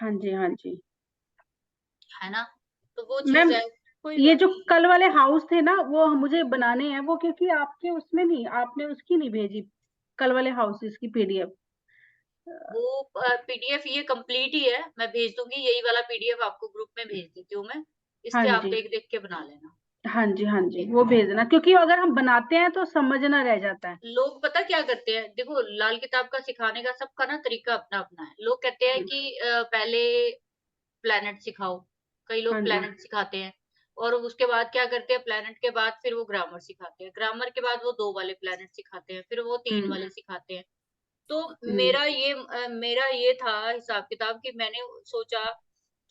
हाँ जी, हाँ जी। है ना। तो वो चीज मैम, है, कोई ये बात जो नहीं। कल वाले हाउस थे ना, वो मुझे बनाने हैं वो, क्योंकि आपके उसमें नहीं, आपने उसकी नहीं भेजी, कल वाले हाउसेस की पीडीएफ। वो पीडीएफ ये कंप्लीट ही है, मैं भेज दूंगी, यही वाला पीडीएफ आपको ग्रुप में भेज देती हूँ मैं। हाँ इससे आप जी, देख देख के बना लेना। हाँ जी, हाँ जी, ठीक वो है। भेजना, क्योंकि अगर हम बनाते हैं तो समझना रह जाता है। लोग पता क्या करते हैं, देखो लाल किताब का सिखाने का सबका ना तरीका अपना अपना है। लोग कहते हैं हम्म, कि पहले प्लैनेट सिखाओ, कई हाँ लोग जी। प्लैनेट सिखाते हैं, और उसके बाद क्या करते हैं, प्लैनेट के बाद फिर वो ग्रामर सिखाते हैं, ग्रामर के बाद वो 2 वाले प्लैनेट सिखाते हैं, फिर वो 3 हम्म, वाले सिखाते हैं। तो हम्म, मेरा ये था हिसाब किताब कि मैंने सोचा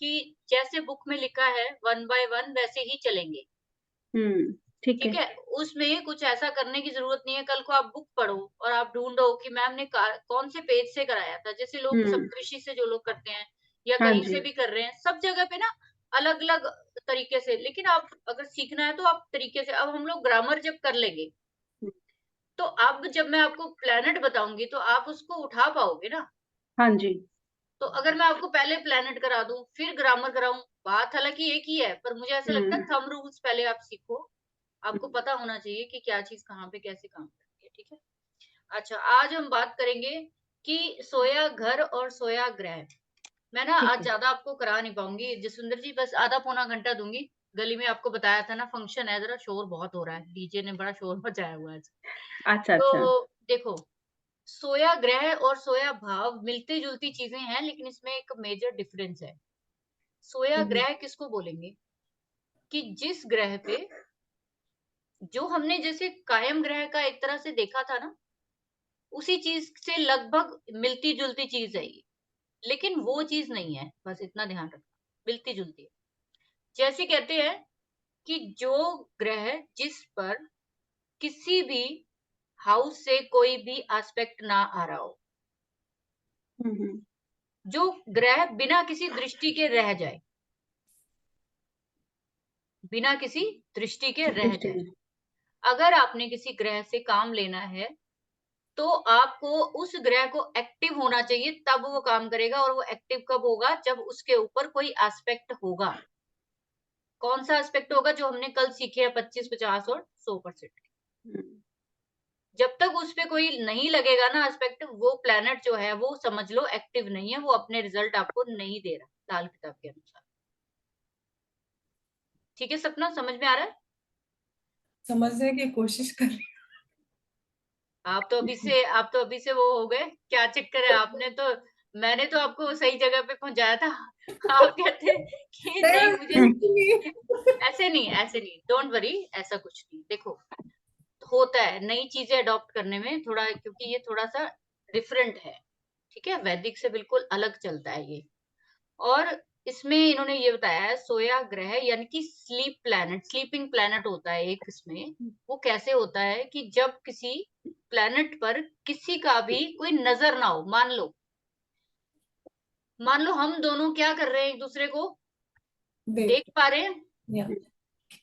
कि जैसे बुक में लिखा है 1 बाय 1 वैसे ही चलेंगे। ठीक ठीक है। है? उसमें कुछ ऐसा करने की ज़रूरत नहीं है, कल को आप बुक पढ़ो और आप ढूँढो कि मैम ने का कौन से पेज से कराया था। जैसे लोग हम्म, सप्तऋषि से जो लोग करते हैं या हाँ कहीं जी। से भी कर रहे हैं, सब जगह पे ना अलग-अलग तरीके से, लेकिन आप अगर सीखना है तो आप तरीके से, अब हम लोग ग्रामर जब कर लेंगे, हम्म, तो अब जब मैं आपको प्लैनेट बताऊँगी तो आप उसको उठा पाओगे ना। हाँ जी। तो अगर मैं आपको पहले प्लैनेट करा दूँ, फिर ग्रामर कराऊँ, बात हालाँकि एक ही है, पर मुझे ऐसा लगता है हम्म, थंब रूल्स पहले आप सीखो। आपको हम्म, पता होना चाहिए कि क्या चीज़ कहाँ पे कैसे काम करती है, ठीक है? अच्छा, आज हम बात करेंगे कि सोया घर और सोया ग्रह। मैं ना ठीक आज है। ज़्यादा आपको करा नहीं पाऊँगी, जसविंदर जी बस आधा पौना घंटा दूँगी। गली में आपको बताया था ना फंक्शन है, ज़रा शोर बहुत हो रहा है, डीजे ने बड़ा शोर मचाया हुआ है आज। अच्छा, अच्छा। तो देखो, सोया ग्रह और सोया भाव मिलती-जुलती चीज़ें हैं, लेकिन इसमें एक मेजर डिफरेंस है। सोया हम्म, ग्रह किसको बोलेंगे? कि जिस ग्रह पे जो हमने जैसे कायम ग्रह का एक तरह से देखा था ना, उसी चीज़ से लगभग मिलती-जुलती चीज़ है ये। लेकिन वो चीज़ नहीं है, बस इतना ध्यान रखना, मिलती-जुलती है। जैसे कहते हैं कि जो ग्रह जिस पर किसी भी हाउस से कोई भी एस्पेक्ट ना आ रहा हो, हम्म, जो ग्रह बिना किसी दृष्टि के रह जाए, बिना किसी दृष्टि के रह दृष्टि जाए। में। अगर आपने किसी ग्रह से काम लेना है, तो आपको उस ग्रह को एक्टिव होना चाहिए, तब वो काम करेगा, और वो एक्टिव कब होगा? जब उसके ऊपर कोई एस्पेक्ट होगा। कौन-सा एस्पेक्ट होगा? जो हमने कल सीखे हैं 25, 50 और 100%। हम्म, जब तक उस पे कोई नहीं लगेगा ना एस्पेक्ट, वो प्लैनेट जो है वो समझ लो एक्टिव नहीं है, वो अपने रिजल्ट आपको नहीं दे रहा, लाल किताब के अनुसार। ठीक है सपना, समझ में आ रहा है? समझने की कोशिश कर रही आप तो अभी से वो हो गए, क्या चक्कर है? मैंने तो आपको सही जगह पे पहुँचाया था। आप कहते हैं कि नहीं मुझे नहीं। ऐसे नहीं, डोंट वरी, ऐसा कुछ नहीं। देखो, होता है नई चीज़ें अडॉप्ट करने में थोड़ा, क्योंकि ये थोड़ा-सा डिफरेंट है, ठीक है? वैदिक से बिल्कुल अलग चलता है ये। और इसमें इन्होंने ये बताया है, सोया ग्रह यानी कि स्लीप प्लैनेट, स्लीपिंग प्लैनेट होता है एक इसमें। वो कैसे होता है कि जब किसी प्लैनेट पर किसी का भी कोई नज़र ना हो, मान लो हम दोनों क्या कर रहे हैं, एक-दूसरे को देख। देख पा रहे हैं। या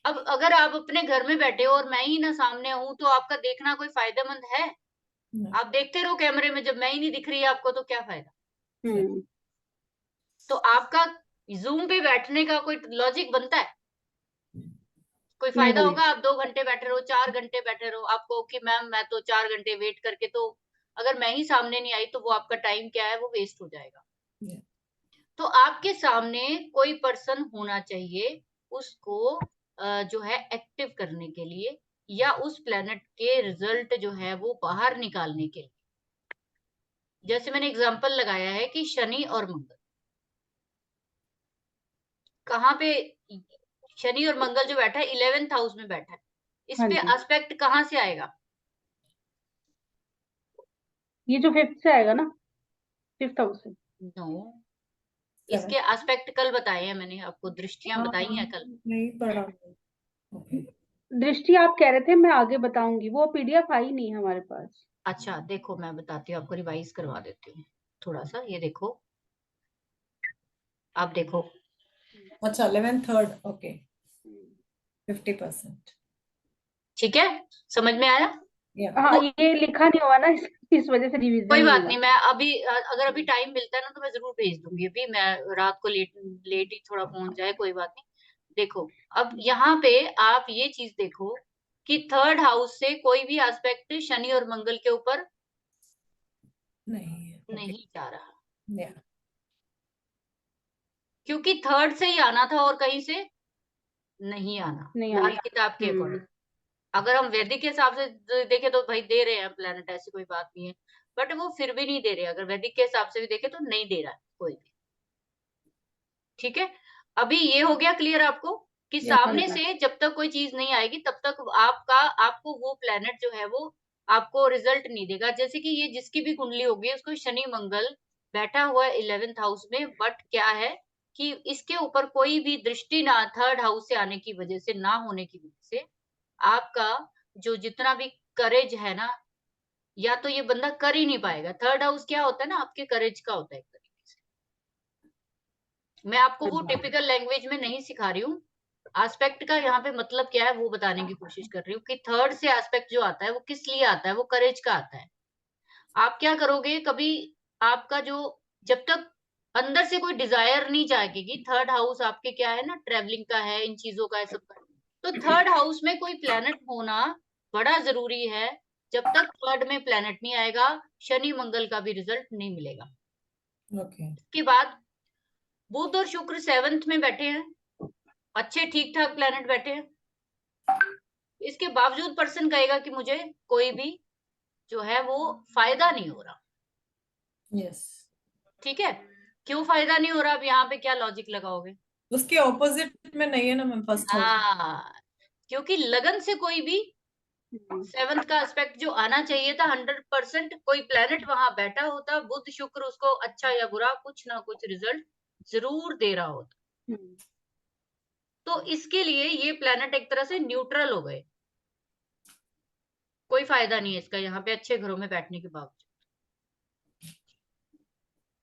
अब अगर आप अपने घर में बैठे हो और मैं ही ना सामने हूँ, तो आपका देखना कोई फ़ायदेमंद है? आप देखते रहो कैमरे में, जब मैं ही नहीं दिख रही आपको तो क्या फ़ायदा? हम्म, तो आपका ज़ूम पे बैठने का कोई लॉजिक बनता है? कोई नहीं फ़ायदा बने। होगा? आप 2 घंटे बैठे रहो, 4 घंटे बैठे रहो, आप कहो कि मैम मैं तो 4 घंटे वेट करके तो, अगर मैं ही सामने नहीं आई तो वो आपका टाइम क्या है, वो वेस्ट हो जाएगा। तो आपके सामने कोई पर्सन होना चाहिए, उसको जो है एक्टिव करने के लिए, या उस प्लैनेट के रिज़ल्ट जो है वो बाहर निकालने के लिए। जैसे मैंने एग्ज़ाम्पल लगाया है कि शनि और मंगल, कहाँ पे शनि और मंगल जो बैठा है 11th हाउस में बैठा है। इस हाँ पे जी, एस्पेक्ट कहाँ से आएगा? ये जो फिफ्थ से आएगा ना, फिफ्थ हाउस से। No, seven. इसके एस्पेक्ट कल बताए हैं मैंने आपको, दृष्टियाँ हाँ बताई हाँ, हैं कल। नहीं पढ़ा। ओके। दृष्टि आप कह रहे थे, मैं आगे बताऊंगी, वो पीडीएफ आई नहीं हमारे पास। अच्छा, देखो मैं बताती हूँ, आपको रिवाइज़ करवा देती हूँ थोड़ा-सा, ये देखो, आप देखो। अच्छा 11 थर्ड। ओके। हम्म, 50%। ठीक है? समझ में आया? Yeah. हाँ वो ये लिखा नहीं हुआ ना इस वजह से रिवीजन कोई नहीं बात हुआ। नहीं, मैं अभी अगर अभी टाइम मिलता है ना तो मैं जरूर भेज दूंगी। अभी मैं रात को लेट लेट ही थोड़ा पहुंच जाए, कोई बात नहीं। देखो अब यहाँ पे आप ये चीज देखो कि थर्ड हाउस से कोई भी एस्पेक्ट शनि और मंगल के ऊपर नहीं। Okay. नहीं जा रहा, Yeah. क्योंकि थर्ड से ही आना था और कहीं से नहीं आना, नहीं लाल आना। किताब के अकॉर्डिंग। अगर हम वैदिक के हिसाब से देखें तो भाई दे रहे हैं प्लेनेट, ऐसी कोई बात नहीं है, बट वो फिर भी नहीं दे रहे। अगर वैदिक के हिसाब से भी देखें तो नहीं दे रहा है कोई भी। ठीक है, अभी ये हो गया क्लियर आपको कि Yes. सामने से जब तक कोई चीज नहीं आएगी तब तक आपको वो प्लेनेट जो है वो आपको रिजल्ट नहीं देगा। जैसे कि ये जिसकी भी कुंडली होगी उसको शनि मंगल बैठा हुआ है 11th हाउस में, बट क्या है कि इसके ऊपर कोई भी दृष्टि ना थर्ड हाउस से आने की वजह से, ना होने की वजह से आपका जो जितना भी करेज है ना, या तो ये बंदा कर ही नहीं पाएगा। थर्ड हाउस क्या होता है ना, आपके करेज का होता है एक तरीके से। मैं आपको वो टिपिकल लैंग्वेज में नहीं सिखा रही हूँ, एस्पेक्ट का यहाँ पे मतलब क्या है वो बताने की कोशिश कर रही हूँ कि थर्ड से एस्पेक्ट जो आता है वो किस लिए आता है, वो करेज का आता है। आप क्या करोगे, कभी आपका जो जब तक अंदर से कोई डिजायर नहीं जागेगी, थर्ड हाउस आपके क्या है ना, ट्रेवलिंग का है, इन चीजों का है, सब का। तो थर्ड हाउस में कोई प्लेनेट होना बड़ा जरूरी है। जब तक थर्ड में प्लेनेट नहीं आएगा शनि मंगल का भी रिजल्ट नहीं मिलेगा। Okay. इसके बाद बुध और शुक्र 7th में बैठे हैं, अच्छे ठीक ठाक प्लेनेट बैठे हैं, इसके बावजूद पर्सन कहेगा कि मुझे कोई भी जो है वो फायदा नहीं हो रहा। Yes. ठीक है, क्यों फायदा नहीं हो रहा, अब यहाँ पे क्या लॉजिक लगाओगे? उसके ऑपोजिट में नहीं है ना मैम, फर्स्ट हाउस। हाँ, क्योंकि लगन से कोई भी 7th का एस्पेक्ट जो आना चाहिए था 100%, कोई प्लेनेट वहां बैठा होता, बुध शुक्र उसको अच्छा या बुरा कुछ ना कुछ रिजल्ट जरूर दे रहा होता। तो इसके लिए ये प्लेनेट एक तरह से न्यूट्रल हो गए, कोई फायदा नहीं है इसका यहाँ पे अच्छे घरों में बैठने के बावजूद।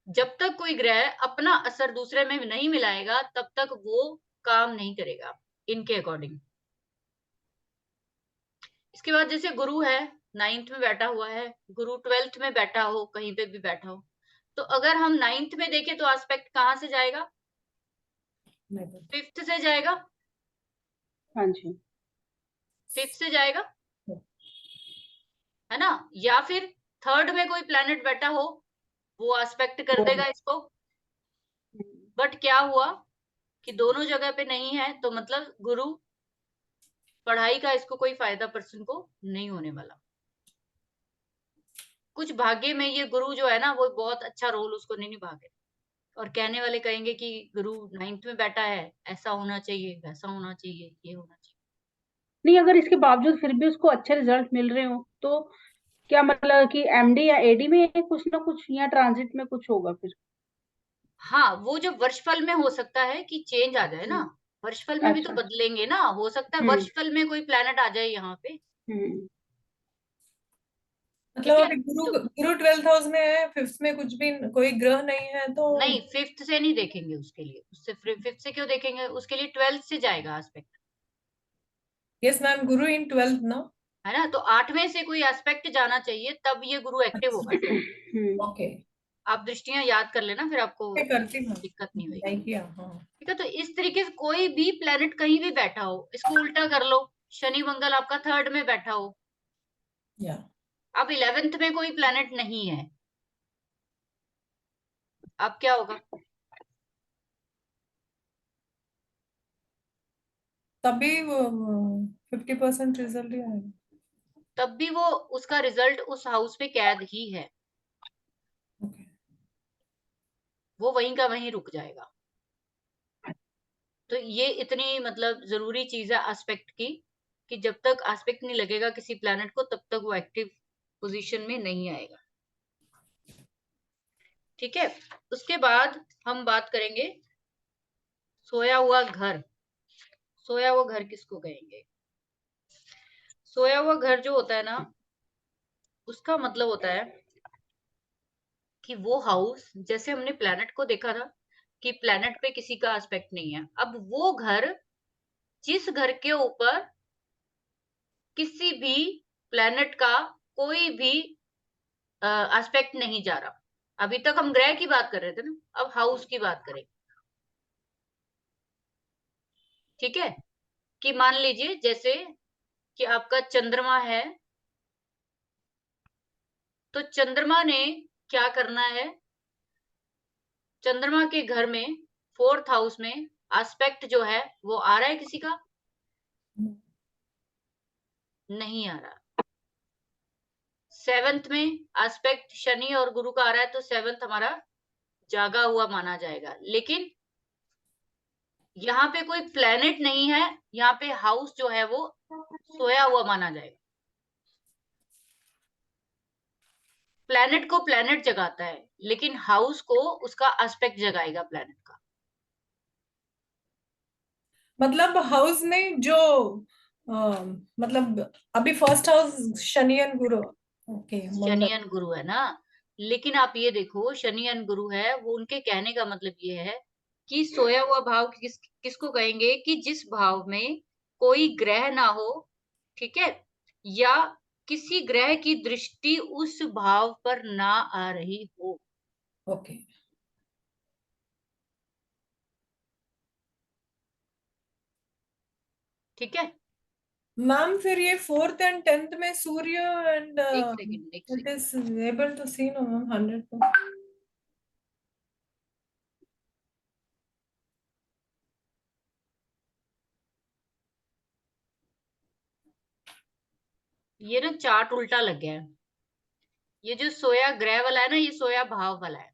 जब तक कोई ग्रह अपना असर दूसरे में नहीं मिलाएगा तब तक वो काम नहीं करेगा इनके अकॉर्डिंग। इसके बाद जैसे गुरु है 9th में बैठा हुआ है, गुरु 12th में बैठा हो, कहीं पे भी बैठा हो, तो अगर हम 9th में देखें तो एस्पेक्ट कहाँ से जाएगा, 5th से जाएगा, हाँ जी। 5th से जाएगा, है ना, या फिर थर्ड में कोई प्लेनेट बैठा हो वो एस्पेक्ट कर देगा इसको। बट क्या हुआ कि दोनों जगह पे नहीं है, तो मतलब गुरु पढ़ाई का इसको कोई फायदा पर्सन को नहीं होने वाला। कुछ भाग्य में ये गुरु जो है ना वो बहुत अच्छा रोल उसको नहीं निभागे, और कहने वाले कहेंगे कि गुरु 9th में बैठा है, ऐसा होना चाहिए, वैसा होना चाहिए, ये होना चाहिए। नहीं अगर इसके बावजूद फिर भी उसको अच्छे रिजल्ट मिल रहे हो तो क्या मतलब कि एमडी या एडी में कुछ ना कुछ या ट्रांजिट में कुछ होगा फिर? हाँ, वो जो वर्षफल में हो सकता है कि चेंज आ जाए ना, वर्षफल में भी तो अच्छा। बदलेंगे ना, हो सकता है हम्म वर्षफल में कोई प्लेनेट आ जाए यहाँ पे। हम्म मतलब ठीक है, अभी गुरु तो गुरु 12th हाउस में है, फिफ्थ में कुछ भी कोई ग्रह नहीं है तो। नहीं 5th से नहीं देखेंगे उसके लिए, उससे 5th से क्यों देखेंगे, उसके लिए 12th से जाएगा एस्पेक्ट, यस मैम, गुरु इन 12th ना। है ना। तो 8वें से कोई एस्पेक्ट जाना चाहिए तब ये गुरु एक्टिव होगा इसमें। ओके। आप दृष्टियां याद कर लेना, फिर आपको मैं करती हूँ, दिक्कत नहीं होगी। नहीं किया हाँ। ठीक है, तो इस तरीके से कोई भी प्लेनेट कहीं भी बैठा हो, इसको उल्टा कर लो, शनि मंगल आपका थर्ड में बैठा हो, या अब 11th में कोई प्लेनेट नहीं है, अब क्या होगा? तभी वो 50% रिजल्ट ही आएगा। तब भी वो उसका रिजल्ट उस हाउस पे कैद ही है, ओके। वो वहीं का वहीं रुक जाएगा। तो ये इतनी मतलब जरूरी चीज है एस्पेक्ट की, कि जब तक एस्पेक्ट नहीं लगेगा किसी प्लैनेट को तब तक वो एक्टिव पोजीशन में नहीं आएगा। ठीक है, उसके बाद हम बात करेंगे सोया हुआ घर। सोया हुआ घर किसको कहेंगे? सोया हुआ घर जो होता है ना, उसका मतलब होता है कि वो हाउस, जैसे हमने प्लैनेट को देखा था कि प्लैनेट पे किसी का एस्पेक्ट नहीं है, अब वो घर जिस घर के ऊपर किसी भी प्लैनेट का कोई भी एस्पेक्ट नहीं जा रहा। अभी तक हम ग्रह की बात कर रहे थे ना, अब हाउस की बात करें। ठीक है, कि मान लीजिए जैसे कि आपका चंद्रमा है, तो चंद्रमा ने क्या करना है, चंद्रमा के घर में 4th हाउस में एस्पेक्ट जो है वो आ रहा है किसी का? नहीं आ रहा। 7th में एस्पेक्ट शनि और गुरु का आ रहा है, तो 7th हमारा जागा हुआ माना जाएगा। लेकिन यहाँ पे कोई प्लेनेट नहीं है, यहाँ पे हाउस जो है वो सोया हुआ माना जाएगा। प्लेनेट को प्लेनेट जगाता है, लेकिन हाउस को उसका एस्पेक्ट जगाएगा प्लेनेट का। मतलब हाउस में जो मतलब अभी first house Shani and Guru, okay Shani Mangal. And गुरु है ना, लेकिन आप ये देखो शनि एंड गुरु है, वो उनके कहने का मतलब ये है कि सोया हुआ भाव किसको कहेंगे, कि जिस भाव में कोई ग्रह ना हो, ठीक है, या किसी ग्रह की दृष्टि उस भाव पर ना आ रही हो। ओके, ठीक है, मैम फिर ये 4th एंड 10th में सूर्य एंड एक सेकंड एक it second. Is able to see no ma'am 100%। ये ना चार्ट उल्टा लग गया है। ये जो सोया ग्रह वाला है ना, ये सोया भाव वाला है,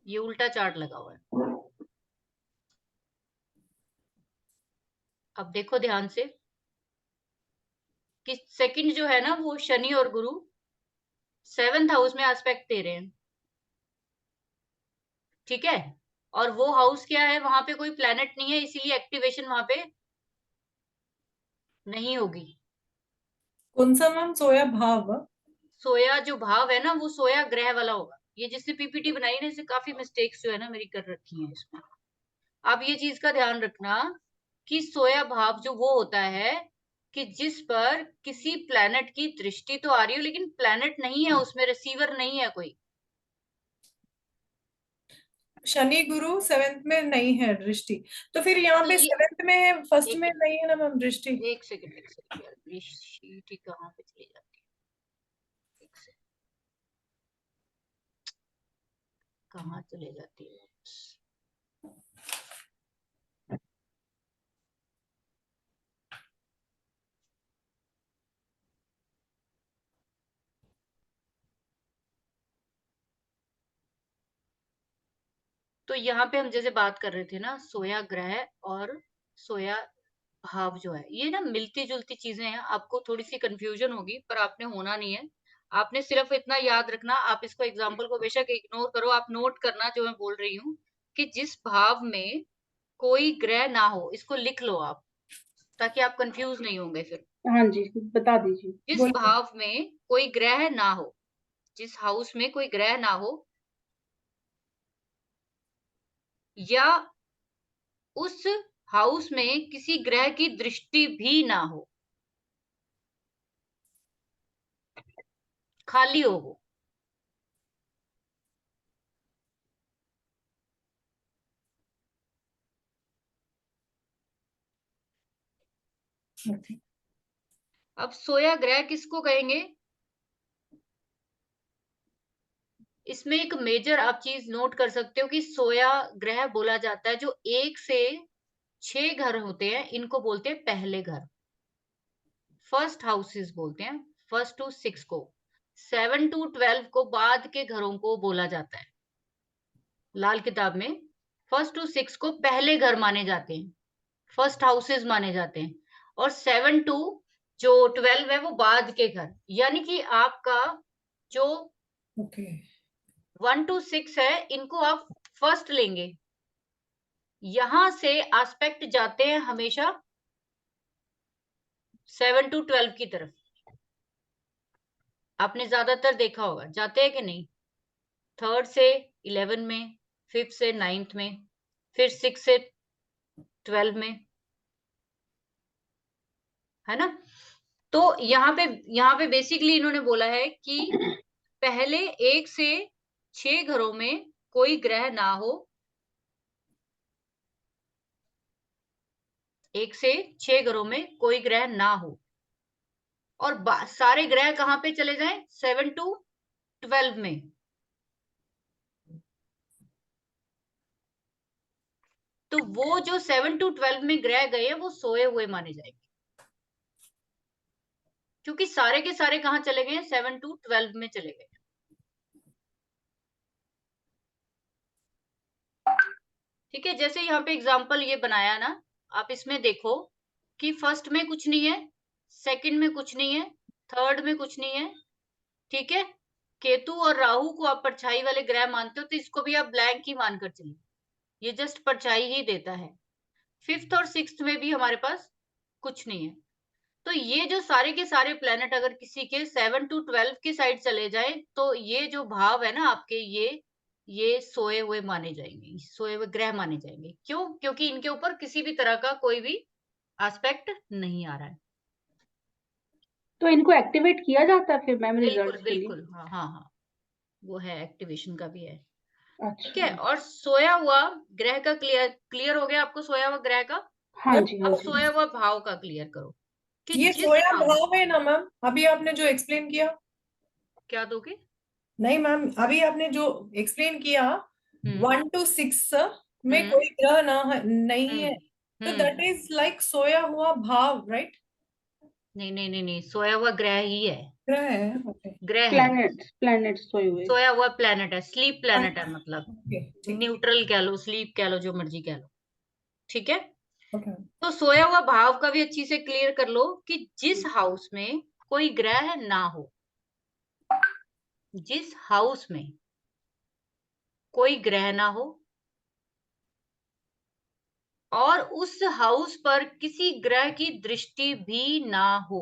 ये उल्टा चार्ट लगा हुआ है। अब देखो ध्यान से कि सेकंड जो है ना वो शनि और गुरु 7th हाउस में एस्पेक्ट दे रहे हैं। ठीक है, और वो हाउस क्या है, वहां पे कोई प्लेनेट नहीं है, इसीलिए एक्टिवेशन वहां पे नहीं होगी। कौन सा मैम सोया भाव? सोया जो भाव है ना, वो सोया ग्रह वाला होगा। ये जिसने पीपीटी बनाई ना, इससे काफी मिस्टेक्स जो है ना मेरी कर रखी है इसमें। आप ये चीज का ध्यान रखना कि सोया भाव जो वो होता है कि जिस पर किसी प्लेनेट की दृष्टि तो आ रही हो, लेकिन प्लेनेट नहीं है उसमें, रिसीवर नहीं है कोई। शनि गुरु 7th में नहीं है दृष्टि, तो फिर यहाँ तो पे ये 7th में है, फर्स्ट एक में नहीं है ना मैम दृष्टि? एक सेकंड यार, ये शीट ही कहाँ पे चली जाती है, एक सेकंड, कहाँ चले जाती है। तो यहाँ पे हम जैसे बात कर रहे थे ना, सोया ग्रह और सोया भाव जो है, ये ना मिलती जुलती चीजें हैं। आपको थोड़ी सी कंफ्यूजन होगी, पर आपने होना नहीं है। आपने सिर्फ इतना याद रखना, आप इसको एग्जाम्पल को बेशक इग्नोर करो, आप नोट करना जो मैं बोल रही हूँ, कि जिस भाव में कोई ग्रह ना हो, इसको लिख लो आप, ताकि आप कंफ्यूज नहीं होंगे फिर। हाँ जी, बता दीजिए। जिस बोलिए। भाव में कोई ग्रह ना हो, जिस हाउस में कोई ग्रह ना हो, या उस हाउस में किसी ग्रह की दृष्टि भी ना हो, खाली हो वो। Okay. अब सोया ग्रह किसको कहेंगे, इसमें एक मेजर आप चीज नोट कर सकते हो कि सोया ग्रह बोला जाता है जो 1 से 6 घर होते हैं, इनको बोलते हैं पहले घर, फर्स्ट हाउसेस बोलते हैं। 1 to 6 को, 7 to 12 को बाद के घरों को बोला जाता है। लाल किताब में 1 to 6 को पहले घर माने जाते हैं, फर्स्ट हाउसेस माने जाते हैं, और 7 to जो 12 है वो बाद के घर। यानी कि आपका जो Okay. 1 to 6 है, इनको आप फर्स्ट लेंगे। यहां से एस्पेक्ट जाते हैं हमेशा 7 to 12 की तरफ। आपने ज्यादातर देखा होगा, जाते हैं कि नहीं, 3rd से 11 में, 5th से 9th में, फिर 6 से 12 में। है ना। तो यहाँ पे बेसिकली इन्होंने बोला है कि पहले 1 से 6 घरों में कोई ग्रह ना हो, 1 से 6 घरों में कोई ग्रह ना हो, और सारे ग्रह कहाँ पे चले जाएं, 7 to 12 में। तो वो जो 7 to 12 में ग्रह गए हैं वो सोए हुए माने जाएंगे, क्योंकि सारे के सारे कहाँ चले गए हैं, 7 to 12 में चले गए। ठीक है, जैसे यहाँ पे एग्जाम्पल ये बनाया ना, आप इसमें देखो कि फर्स्ट में कुछ नहीं है, सेकंड में कुछ नहीं है, थर्ड में कुछ नहीं है। ठीक है, केतु और राहु को आप परछाई वाले ग्रह मानते हो, तो इसको भी आप ब्लैंक ही मानकर चलिए, ये जस्ट परछाई ही देता है। फिफ्थ और सिक्स्थ में भी हमारे पास कुछ नहीं है। तो ये जो सारे के सारे प्लेनेट अगर किसी के 7 to 12 की साइड चले जाए, तो ये जो भाव है ना आपके, ये सोए हुए माने जाएंगे, सोए हुए ग्रह माने जाएंगे। क्यों? क्योंकि इनके ऊपर किसी भी तरह का कोई भी एस्पेक्ट नहीं आ रहा है। तो इनको एक्टिवेट किया जाता है फिर मैम बिल्कुल रिजल्ट्स के लिए? बिल्कुल, हाँ हाँ हाँ, वो है, एक्टिवेशन का भी है। ठीक अच्छा। है, और सोया हुआ ग्रह का क्लियर हो गया आपको, सोया हुआ ग्रह का। हाँ जी, हाँ अब जी। सोया हुआ भाव का क्लियर करो कि ये जिस सोया भाव, भाव है ना मैम, अभी आपने जो एक्सप्लेन किया? क्या दोगे? नहीं मैम, अभी आपने जो एक्सप्लेन किया, 1 to 6 में हम्म कोई ग्रह ना नहीं हम्म है, तो that hmm is like soya हुआ भाव, राइट? नहीं नहीं नहीं नहीं, सोया हुआ ग्रह ही है, ग्रह है, ओके। ग्रह है। प्लैनेट्स प्लैनेट्स सोए हुए। सोया हुआ प्लेनेट है, स्लीप प्लेनेट है, मतलब ओके, ठीक। न्यूट्रल कह लो, स्लीप कह लो, जो मर्जी कह लो। ठीक है, ओके। तो सोया हुआ भाव का भी अच्छी से क्लियर कर लो कि जिस हाउस में कोई ग्रह ना हो, जिस हाउस में कोई ग्रह ना हो और उस हाउस पर किसी ग्रह की दृष्टि भी ना हो।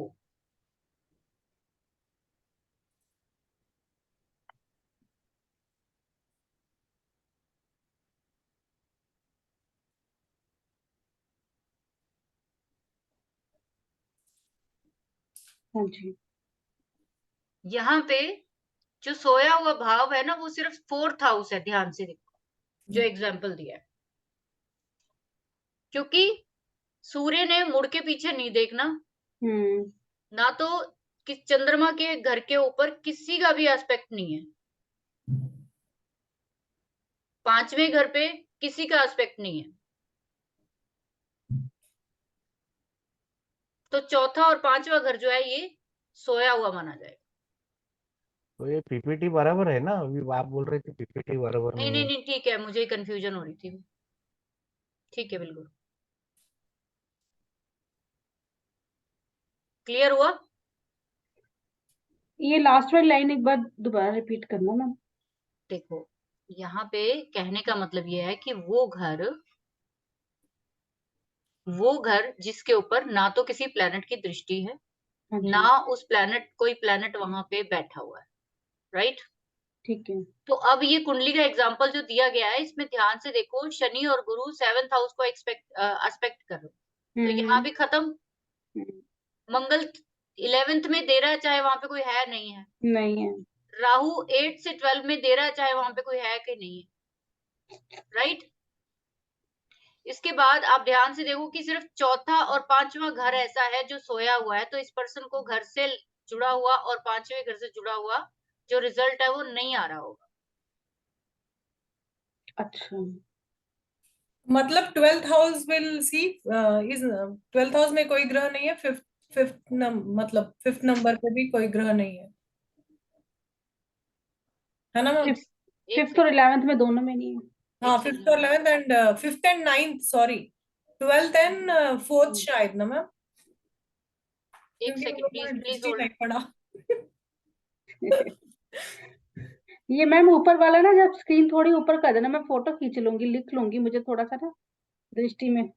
हाँ जी। यहाँ पे जो सोया हुआ भाव है ना, वो सिर्फ 4th हाउस है, ध्यान से देखो जो एग्जाम्पल दिया है, क्योंकि सूर्य ने मुड़ के पीछे नहीं देखना, हम्म। ना तो किस चंद्रमा के घर के ऊपर किसी का भी एस्पेक्ट नहीं है, 5वें घर पे किसी का एस्पेक्ट नहीं है, तो चौथा और 5वां घर जो है ये सोया हुआ माना जाएगा। तो ये पीपीटी बराबर है ना? अभी आप बोल रहे थे पीपीटी बराबर नहीं नहीं नहीं है। नहीं, ठीक है, मुझे कंफ्यूजन हो रही थी। ठीक है, बिल्कुल क्लियर हुआ। ये लास्ट वाली लाइन एक बार दोबारा रिपीट करना मैम। देखो, यहाँ पे कहने का मतलब ये है कि वो घर जिसके ऊपर ना तो किसी प्लेनेट की दृष्टि है, हाँ ना जी। उस कोई प्लेनेट वहां पे बैठा हुआ है, राइट। ठीक है। तो अब ये कुंडली का एग्जाम्पल जो दिया गया है, इसमें ध्यान से देखो, शनि और गुरु 7th हाउस को एक्सपेक्ट कर रहे हो, तो यहाँ हम्म। भी खत्म। हम्म, मंगल 11th में दे रहा है, चाहे वहां पे कोई है नहीं है। नहीं है। राहु 8 से 12 में दे रहा है, चाहे वहां पे कोई है कि नहीं है, राइट। इसके बाद आप ध्यान से देखो कि सिर्फ चौथा और 5वां घर ऐसा है जो सोया हुआ है, तो इस पर्सन को घर से जुड़ा हुआ और 5वें घर से जुड़ा हुआ जो रिजल्ट है वो नहीं आ रहा होगा। अच्छा। मतलब 12th house will see, is 12th house में कोई ग्रह नहीं है, फिफ्थ फिफ्थ मतलब 5th नंबर पे भी कोई ग्रह नहीं है ना मैम? एक एक फिफ्थ और सेकंड, 11th में दोनों में नहीं है। हाँ, एक 5th और second, 11th and 5th and 9th, sorry, 12th and 4th शायद ना मैम, एक क्योंकि हम सेकंड, लोग प्लीज ने प्लीज दृष्टि होल्ड। नहीं पड़ा। ये मैम ऊपर वाला ना, जब स्क्रीन थोड़ी ऊपर कर देना, मैं फोटो खींच लूंगी, लिख लूंगी, मुझे थोड़ा सा ना दृष्टि में।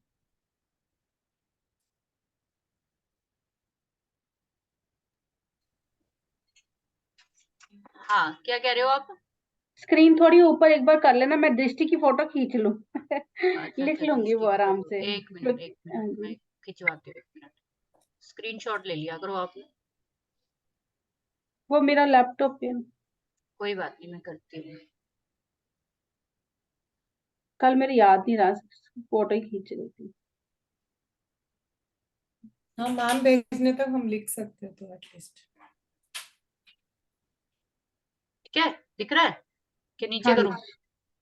हाँ, क्या कह रहे हो आप? स्क्रीन थोड़ी ऊपर एक बार कर लेना, मैं दृष्टि की फोटो खींच लूं। अच्छा लिख अच्छा, लूंगी दृष्टि वो की आराम फोटो, से। एक हाँ मिनट जी। मैं खिंचवाती हूँ, एक मिनट। स्क्रीनशॉट ले लिया करो आपने। वो मेरा लैपटॉप पे कोई बात नहीं, मैं करती हूँ। कल मेरे याद नहीं रहा, फोटो ही खींच रही थी। हाँ, नाम भेजने तक हम लिख सकते थे एटलीस्ट। ठीक है, दिख रहा है कि नीचे हाँ करूँ? जी,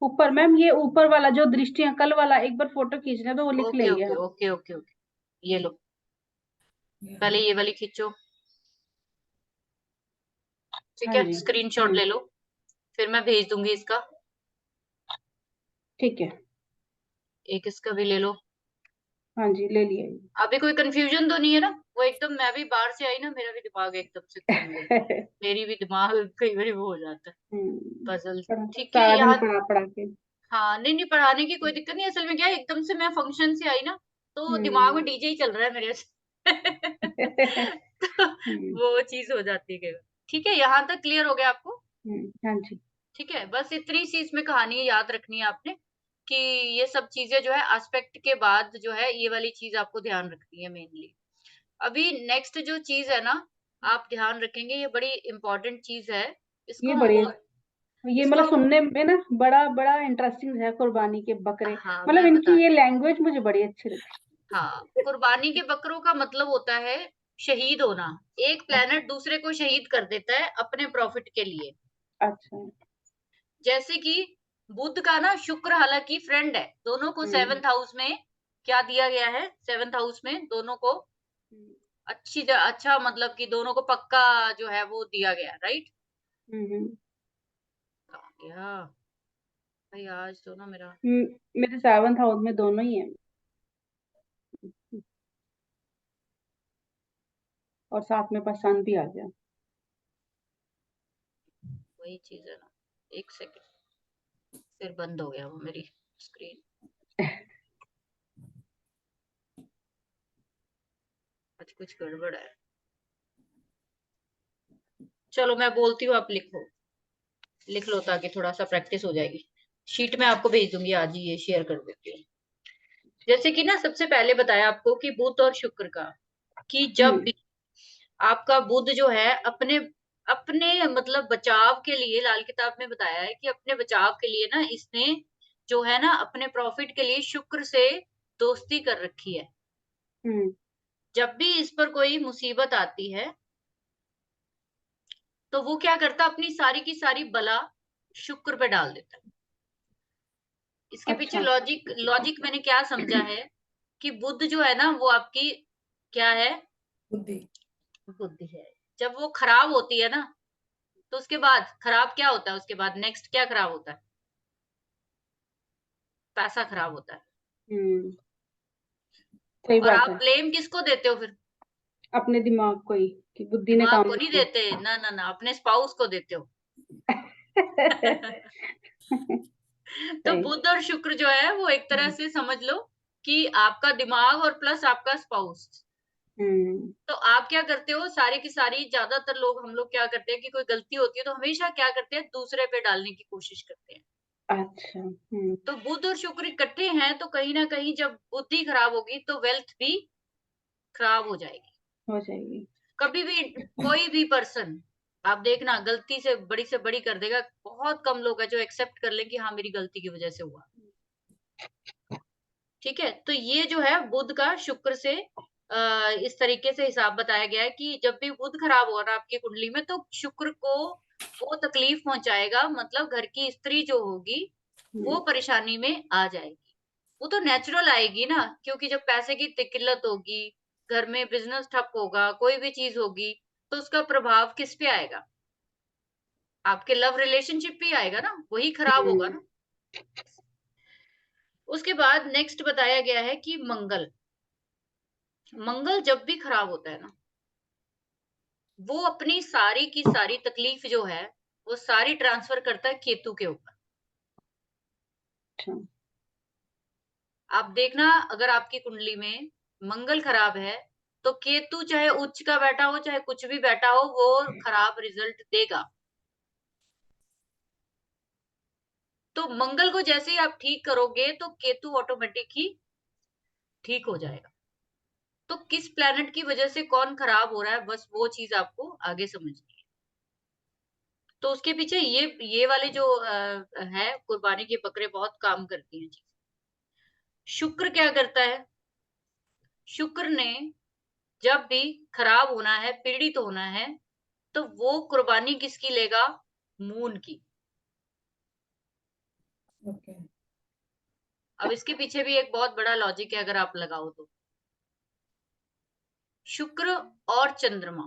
ऊपर मैम, ये ऊपर वाला जो दृष्टियां कल वाला एक बार फोटो खींचना तो वो लिख ओके लेंगे ओके हम। ओके ओके ओके, ये लो, पहले ये वाली खींचो। ठीक हाँ है, जी। स्क्रीनशॉट ले लो, फिर मैं भेज दूंगी इसका। ठीक है। एक इसका भी ले लो। हाँ जी, ले लिया अभी कोई कंफ्यूजन तो नहीं है ना? वो एकदम, मैं भी बाहर से आई ना, मेरा भी दिमाग एकदम से घूम गया। ये। मेरी भी दिमाग कई बार वो हो जाता है पजल। ठीक है, सारा दिन यहाँ पढ़ा पढ़ा के। हाँ, नहीं नहीं, पढ़ाने की कोई दिक्कत नहीं। असल में क्या है, एकदम से मैं फंक्शन से आई ना, तो दिमाग में हम्म। डीजे ही चल रहा है मेरे तो हम्म। वो चीज हो जाती है कई बार। ठीक है, यहाँ तक क्लियर हो गया आपको? हाँ जी। ठीक है, बस इतनी सी इसमें कहानी याद रखनी है आपने, कि ये सब चीजें जो है एस्पेक्ट के बाद जो है ये वाली चीज आपको ध्यान रखनी है मेनली। अभी नेक्स्ट जो चीज है ना, आप ध्यान रखेंगे, ये बड़ी इंपॉर्टेंट चीज है। इसको ये हम बड़े, बोल ये इसको मतलब हम सुनने में ना बड़ा बड़ा इंटरेस्टिंग है, कुर्बानी के बकरे। हाँ, मतलब मैं इनकी ये बताती लैंग्वेज मुझे बड़ी अच्छी लगती हूँ। हाँ, कुर्बानी के बकरों का मतलब होता है शहीद होना। एक है। प्लेनेट दूसरे को शहीद कर देता है अपने प्रॉफिट के लिए। अच्छा। जैसे कि बुध का ना शुक्र हालांकि फ्रेंड है, दोनों को हम्म। 7th हाउस में क्या दिया गया है? 7th हाउस में दोनों को अच्छा, मतलब कि दोनों को पक्का जो है वो दिया गया, राइट? हम्म। या भाई, आज तो ना मेरा मेरे 7th हाउस में दोनों ही है, और साथ में पसंद भी आ गया। वही चीज है ना। एक सेकंड, फिर बंद हो गया वो मेरी स्क्रीन। आज कुछ गड़बड़ है। चलो मैं बोलती हूँ, आप लिखो, लिख लो ताकि थोड़ा सा प्रैक्टिस हो जाएगी। शीट में आपको भेज दूंगी, आज ही ये शेयर कर देती हूँ। जैसे कि ना, सबसे पहले बताया आपको कि बुध और शुक्र का, कि जब हम्म। भी आपका बुध जो है अपने अपने मतलब बचाव के लिए, लाल किताब में बताया है कि अपने बचाव के लिए ना इसने जो है ना अपने प्रॉफिट के लिए शुक्र से दोस्ती कर रखी है। हम्म। जब भी इस पर कोई मुसीबत आती है तो वो क्या करता, अपनी सारी की सारी बला शुक्र पे डाल देता है। इसके पीछे अच्छा। लॉजिक लॉजिक मैंने क्या समझा है, कि बुध जो है ना वो आपकी क्या है? बुद्धि। बुद्धि है। जब वो खराब होती है ना, तो उसके बाद खराब क्या होता है? उसके बाद नेक्स्ट क्या खराब होता है? पैसा खराब होता है। हम्म। सही और बात आप है। ब्लेम किसको देते हो फिर? अपने दिमाग को ही, कि बुद्धि ने दिमाग काम को नहीं नहीं देते, ना ना ना, अपने स्पाउस को देते हो। किया। तो सही। बुध और शुक्र जो है वो एक तरह से समझ लो कि आपका दिमाग और प्लस आपका स्पाउस। हम्म। तो आप क्या करते हो, सारी की सारी, ज्यादातर लोग, हम लोग क्या करते हैं कि कोई गलती होती है तो हमेशा क्या करते हैं, दूसरे पे डालने की कोशिश करते हैं। अच्छा। हम्म। तो बुध और शुक्र इकट्ठे हैं तो कहीं ना कहीं जब बुद्धि खराब होगी तो वेल्थ भी खराब हो जाएगी। हो जाएगी। कभी भी कोई भी पर्सन, आप देखना, गलती से बड़ी कर देगा। बहुत कम लोग हैं जो एक्सेप्ट कर ले कि हाँ मेरी गलती की वजह से हुआ। ठीक है, तो ये जो है बुध का शुक्र से इस तरीके से हिसाब बताया गया है कि जब भी बुध खराब हो रहा आपकी कुंडली में तो शुक्र को वो तकलीफ पहुंचाएगा, मतलब घर की स्त्री जो होगी वो हम्म। परेशानी में आ जाएगी। वो तो नेचुरल आएगी ना, क्योंकि जब पैसे की किल्लत होगी, घर में बिजनेस ठप होगा, कोई भी चीज होगी, तो उसका प्रभाव किस पे आएगा? आपके लव रिलेशनशिप पे आएगा ना, वही खराब होगा हम्म। ना। उसके बाद नेक्स्ट बताया गया है कि मंगल, मंगल जब भी खराब होता है ना, वो अपनी सारी की सारी तकलीफ जो है वो सारी ट्रांसफर करता है केतु के ऊपर। अच्छा। आप देखना, अगर आपकी कुंडली में मंगल खराब है तो केतु चाहे उच्च का बैठा हो चाहे कुछ भी बैठा हो, वो खराब रिजल्ट देगा। तो मंगल को जैसे ही आप ठीक करोगे तो केतु ऑटोमेटिक ही ठीक हो जाएगा। तो किस प्लैनेट की वजह से कौन खराब हो रहा है, बस वो चीज आपको आगे समझनी है। तो उसके पीछे ये वाले जो है कुर्बानी के बकरे बहुत काम करती हैं चीज। शुक्र क्या करता है, शुक्र ने जब भी खराब होना है, पीड़ित होना है, तो वो कुर्बानी किसकी लेगा, मून की। ओके। अब इसके पीछे भी एक बहुत बड़ा लॉजिक है अगर आप लगाओ तो। शुक्र और चंद्रमा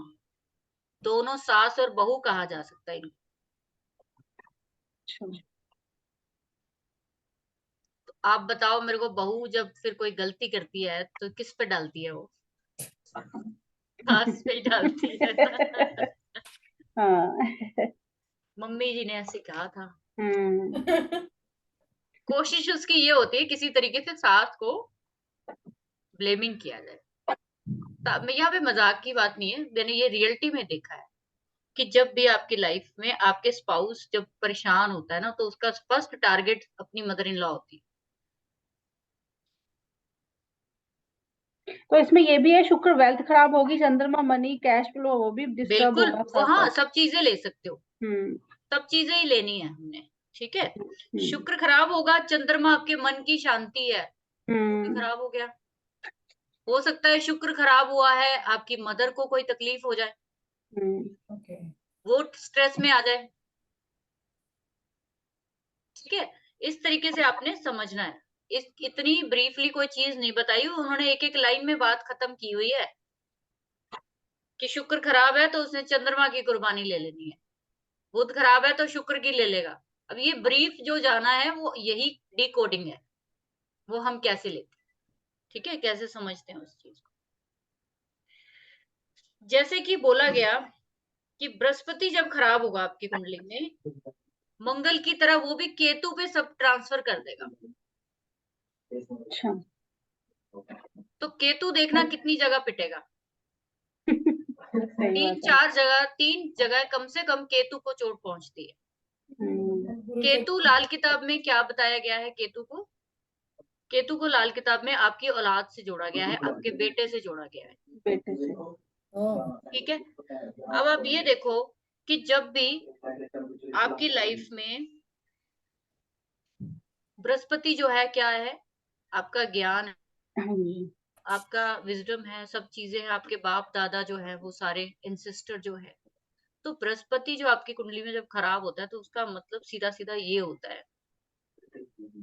दोनों सास और बहू कहा जा सकता है इनको। अच्छा। तो आप बताओ मेरे को, बहू जब फिर कोई गलती करती है तो किस पे डालती है वो, सास पे ही डालती है ना। हाँ। मम्मी जी ने ऐसे कहा था। हम्म। कोशिश उसकी ये होती है किसी तरीके से सास को ब्लेमिंग किया जाए। यहाँ पे मजाक की बात नहीं है, मैंने ये रियलिटी में देखा है कि जब भी आपकी लाइफ में आपके स्पाउस जब परेशान होता है ना, तो उसका फर्स्ट टारगेट अपनी मदर इन लॉ होती है। तो इसमें ये भी है, शुक्र वेल्थ खराब होगी, चंद्रमा मनी कैश फ्लो वो भी डिस्टर्ब बिल्कुल, होगा वो साथ हाँ साथ। सब चीजें ले सकते हो, हम्म। सब चीजें ही लेनी है हमने, ठीक है। हम्म। शुक्र खराब होगा, चंद्रमा आपके मन की शांति है, वो भी हम्म। खराब हो गया। हो सकता है शुक्र खराब हुआ है, आपकी मदर को कोई तकलीफ हो जाए, ओके। वो स्ट्रेस में आ जाए, ठीक है। इस तरीके से आपने समझना है। इस इतनी ब्रीफली कोई चीज नहीं बताई, उन्होंने एक एक लाइन में बात खत्म की हुई है कि शुक्र खराब है तो उसने चंद्रमा की कुर्बानी ले लेनी है, बुध खराब है तो शुक्र की ले लेगा। अब ये ब्रीफ जो जाना है वो यही डिकोडिंग है, वो हम कैसे लेते हैं, ठीक है, कैसे समझते हैं उस चीज को। जैसे कि बोला गया कि बृहस्पति जब खराब होगा आपकी कुंडली में, मंगल की तरह वो भी केतु पे सब ट्रांसफर कर देगा। अच्छा। तो केतु देखना कितनी जगह पिटेगा, सही बात है। तीन जगह कम से कम केतु को चोट पहुंचती है। गुरु के केतु लाल किताब में क्या बताया गया है, केतु को लाल किताब में आपकी औलाद से जोड़ा गया है, आपके बेटे से जोड़ा गया है, बेटे से। ठीक है। अब आप ये देखो कि जब भी आपकी लाइफ में बृहस्पति जो है क्या है, आपका ज्ञान है, हाँ जी। आपका विजडम है, सब चीजें हैं, आपके बाप दादा जो है वो सारे इंसिस्टर जो है। तो बृहस्पति जो आपकी कुंडली में जब खराब होता है तो उसका मतलब सीधा सीधा ये होता है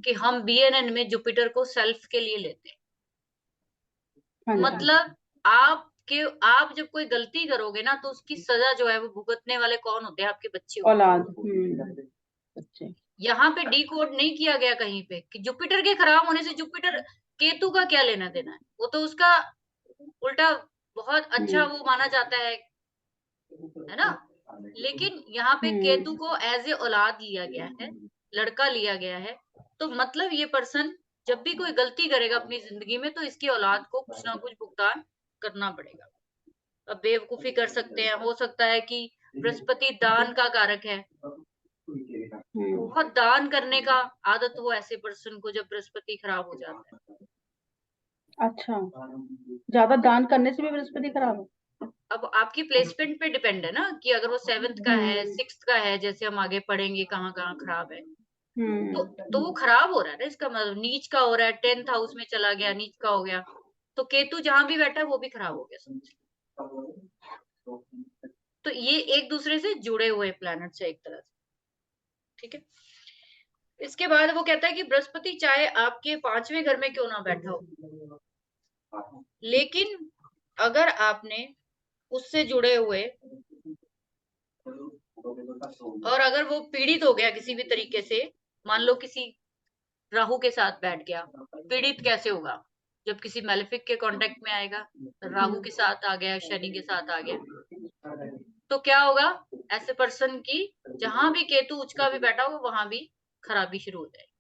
कि हम बीएनएन में जुपिटर को सेल्फ के लिए लेते हैं। हाँ जी। मतलब आप जब कोई गलती करोगे ना तो उसकी सजा जो है वो भुगतने वाले कौन होते हैं, आपके बच्चे होते हैं। औलाद। बच्चे। यहाँ पे डी कोड नहीं किया गया कहीं पे कि जुपिटर के खराब होने से जुपिटर, केतु का क्या लेना देना है, वो तो उसका उल्टा बहुत अच्छा वो माना जाता है ना। लेकिन यहाँ पे केतु को एज ए औलाद लिया गया है, लड़का लिया गया है। तो मतलब ये पर्सन जब भी कोई गलती करेगा अपनी जिंदगी में तो इसकी औलाद को कुछ ना कुछ भुगतान करना पड़ेगा। अब बेवकूफी कर सकते हैं, हो सकता है कि बृहस्पति दान का कारक है, बहुत दान करने का आदत हो ऐसे पर्सन को जब बृहस्पति खराब हो जाता है। अच्छा, ज्यादा दान करने से भी बृहस्पति खराब है। अब आपकी प्लेसमेंट पे डिपेंड है ना कि अगर वो 7th का है, 6th का है, जैसे हम आगे पढ़ेंगे कहाँ कहाँ खराब है, तो वो खराब हो रहा है ना, इसका मतलब नीच का हो रहा है, 10th हाउस में चला गया, नीच का हो गया। तो केतु जहां भी बैठा है वो भी खराब हो गया समझ। तो ये एक दूसरे से जुड़े हुए प्लैनेट्स है एक तरह से, ठीक है। इसके बाद वो कहता है कि बृहस्पति चाहे आपके 5वें घर में क्यों ना बैठा हो, लेकिन अगर आपने उससे जुड़े हुए और अगर वो पीड़ित हो गया किसी भी तरीके से, मान लो किसी राहु के साथ बैठ गया, पीड़ित कैसे होगा, जब किसी मैलेफिक के कांटेक्ट में आएगा, राहु के साथ आ गया, शनि के साथ आ गया, तो क्या होगा, ऐसे पर्सन की जहां भी केतु उच्च का भी बैठा होगा वहां भी खराबी शुरू हो जाएगी।